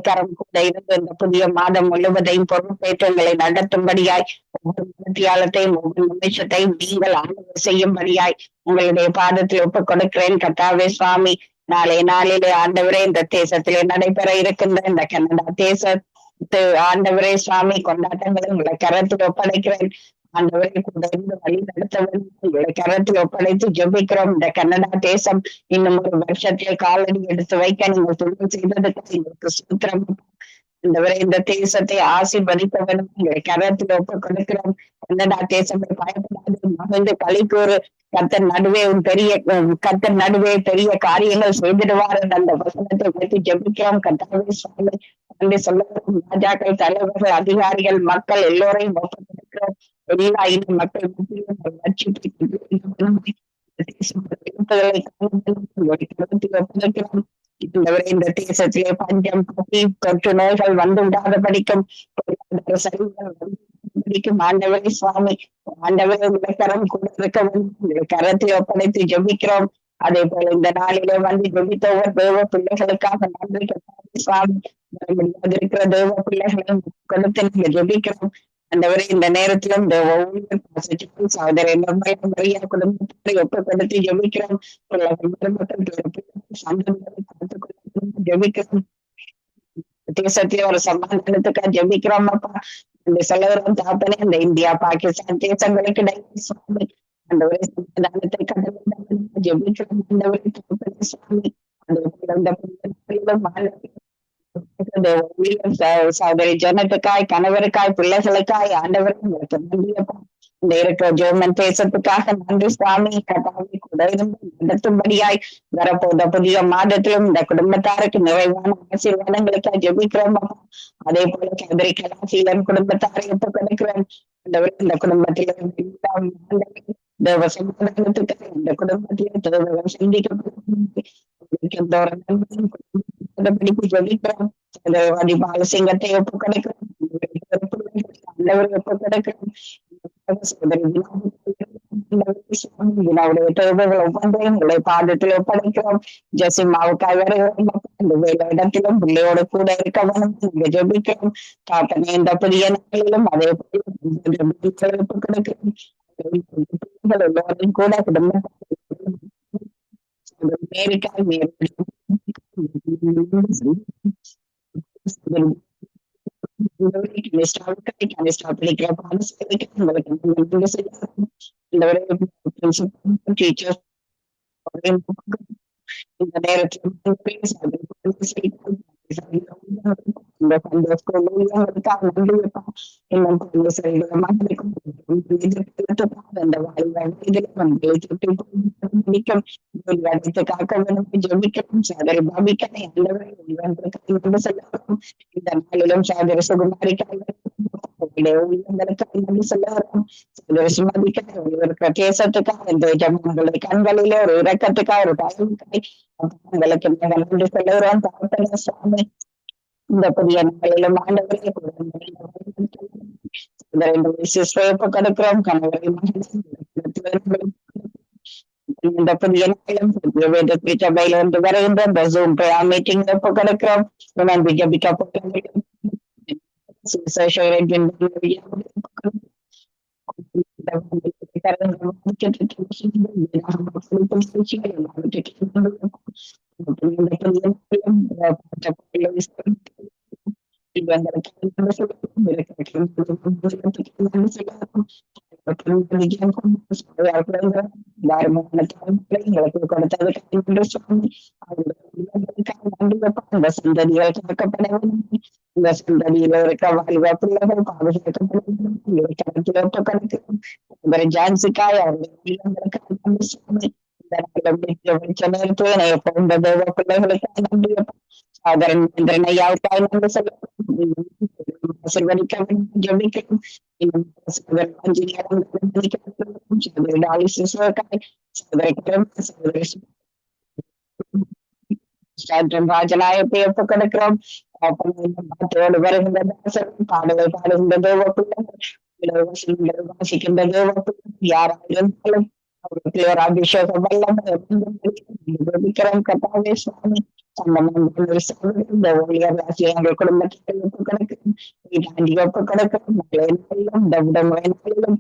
கரம் கூட இருந்து இந்த புதிய மாதம் முழுவதையும் பொறுப்பேற்றங்களை நடத்தும்படியாய் ஒவ்வொரு மத்தியாலத்தையும் ஒவ்வொரு நிமிஷத்தையும் நீங்கள் ஆளுகை செய்யும்படியாய் உங்களுடைய பாதத்தில் ஒப்புக் கொடுக்கிறேன் கர்த்தாவே சுவாமி. நாளைய நாளிலே ஆண்டவரே இந்த தேசத்திலே நடைபெற இருக்கின்ற இந்த கனடா தேசத்து ஆண்டவரே சுவாமி கொண்டாட்டங்களை உங்களை கரத்தில் ஒப்படைக்கிறேன். ஆண்டவரே கூட இருந்து வழி நடத்த வேண்டும் உங்களுடைய கரத்தில் ஒப்படைத்து ஜெபிக்கிறோம். இந்த கனடா தேசம் இன்னும் ஒரு வருஷத்தில் காலடி எடுத்து வைக்க நீங்கள் துணை செய்ததுக்கு எங்களுக்கு சூத்திரம். இந்த தேசத்தை ஆசீர்வதிக்க வேண்டும் உங்களுடைய கரத்தில் ஒப்புக் கொடுக்கிறோம். கனடா தேசத்தை பயப்படாது மகிழ்ந்து களிக்கூறு கர்த்தர் நடுவே பெரிய காரியங்கள் செய்திடுவார் என்ற அந்த வசனத்தை வைத்து ஜெபிக்கிறோம். கர்த்தாவே சுவாமி நன்றி சொல்லுகிறோம். ராஜாக்கள், தலைவர்கள், அதிகாரிகள், மக்கள் எல்லோரையும் ஒப்புக்கொடுக்கிறோம். எல்லா இன மக்கள் இந்த தேசத்திலே பஞ்சம், பசி, தொற்று நோய்கள் வந்து விடாதபடிக்கும் ஆண்டவரே சுவாமி ஆண்டவரே உங்களை கரம் கூட இருக்க வேண்டும் கரத்தை ஒப்படைத்து ஜெபிக்கிறோம். அதே போல இந்த நாளிலே வந்து ஜெபித்த ஒவ்வொரு தேவ பிள்ளைகளுக்காக நன்றி சுவாமி. இருக்கிற தேவ பிள்ளைகளையும் கொடுத்து நீங்க ஜெபிக்கிறோம். ஆண்டவரே இந்த நேரத்திலும் சகோதரி மரியா குடும்பத்தை ஒப்புக்கொடுத்து ஜெபிக்கிறோம். ஜெபிக்கிறோம். தேசத்திலே ஒரு சமாதானத்துக்காக ஜெபிக்கிறோம் அப்பா. இந்த செலவரம் தாப்பனே இந்த இந்தியா பாகிஸ்தான் தேசங்களுக்கு சுவாமி ஆண்டவரே சமாதானத்தை கடவுள் ஜெபிக்கிறோம். ஆண்டவரே சுவாமி சகோதரி ஜனத்துக்காய், கணவருக்காய், பிள்ளைகளுக்காய் ஆண்டவரே உங்களுக்கு நன்றியப்பா. இந்த இருக்கிற ஜெர்மன் தேசத்துக்காக நன்றி சுவாமி. கட்டாவி கூட இருந்து நடத்தும்படியாய் வரப்போத புதிய மாதத்திலும் இந்த குடும்பத்தாருக்கு நிறைவான ஆசீர்வாதங்களுக்காக ஜெபிக்கிறோம். அதே போல சகோதரி கலாசீலன் குடும்பத்தாரை எப்ப கொடுக்கிறோம். இந்த குடும்பத்தில தேவ சமாதானத்துக்காக இந்த குடும்பத்திலே தேவ சந்திக்கப்படும் ஜெபிக்கிறோம். பாலசிங்கத்தை ஒப்பு கிடைக்கிறோம். ஒப்பு கிடைக்கிறோம். ஒவ்வொன்றையும் பாதத்தில் ஒப்படைக்கிறோம். ஜெசிமாவுக்காய் வருகிறோம். இடத்திலும் பிள்ளையோட கூட இருக்க வேணும் ஜெபிக்கிறோம். தாத்தனை இந்த புதிய நாளிலும் அதே ஒப்பு கிடைக்கிறோம். எல்லோரையும் கூட குடும்பம் டீச்சர்ஸ் இந்த நேரத்தில் சாதரி சுகுமாரிக்காக தேசத்துக்காக இந்த ஜனங்களுடைய கண்களிலே ஒரு இரக்கத்துக்காக ஒரு பயனுக்காய் உங்களுக்கு நன்றி சொல்லுகிறோம். சுவாமி இந்த புதிய நாளிலும் ஆண்டவரே கொடுக்கிறோம். கணவரை இந்த புதிய நாளிலும் சபையில இருந்து வருகின்ற இந்த ஜூம் மீட்டிங் ஒப்பு கொடுக்கிறோம். நன்றி ஜபிக்கப்பட்ட சந்ததிகள் காக்கப்பட வேண்டும். இந்த சந்ததியில இருக்க வாழ்வா பிள்ளைகள் பாதுகாக்கப்பட ஜான்சிக்காய் பிள்ளைகளுக்காக நன்றி. சாதரணையாவுக்காய் நன்றி சொல்ல ராஜநாயகத்தை ஒப்பு கொடுக்கிறோம். வருகின்ற பாடலை பாடுகின்ற தேவ பிள்ளைகள் வாசிக்கின்ற தேவ பிள்ளைகள் யாராலும் அவர்களுக்கு ஒரு அபிஷேகம் வல்லம் கட்டாவே சுவாமி இந்த ஊழியர் ராசியை எங்கள் குடும்பத்தில் ஒப்பு கிடக்கும் தாண்டி ஒப்பு கிடக்கும் இந்த விடமுறையிலும்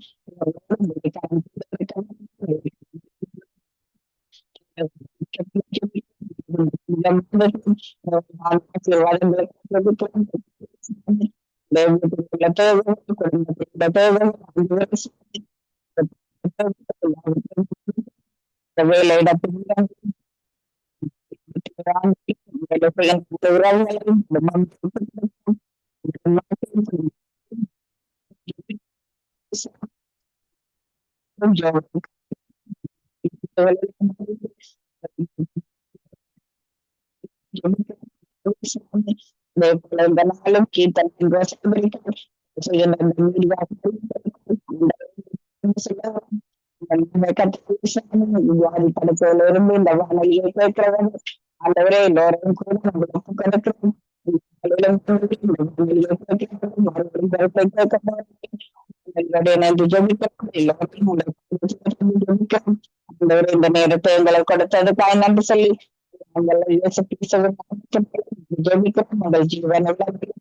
படத்திலிருந்து இந்த வானொலியை கேட்கிறவங்க ஆண்டவரே எல்லோரும் கூட நம்ம ஒப்பு கொடுக்கிறோம். இந்த நேரத்தை எங்களை கொடுத்ததுக்காக நன்றி சொல்லி ஜீவனுள்ள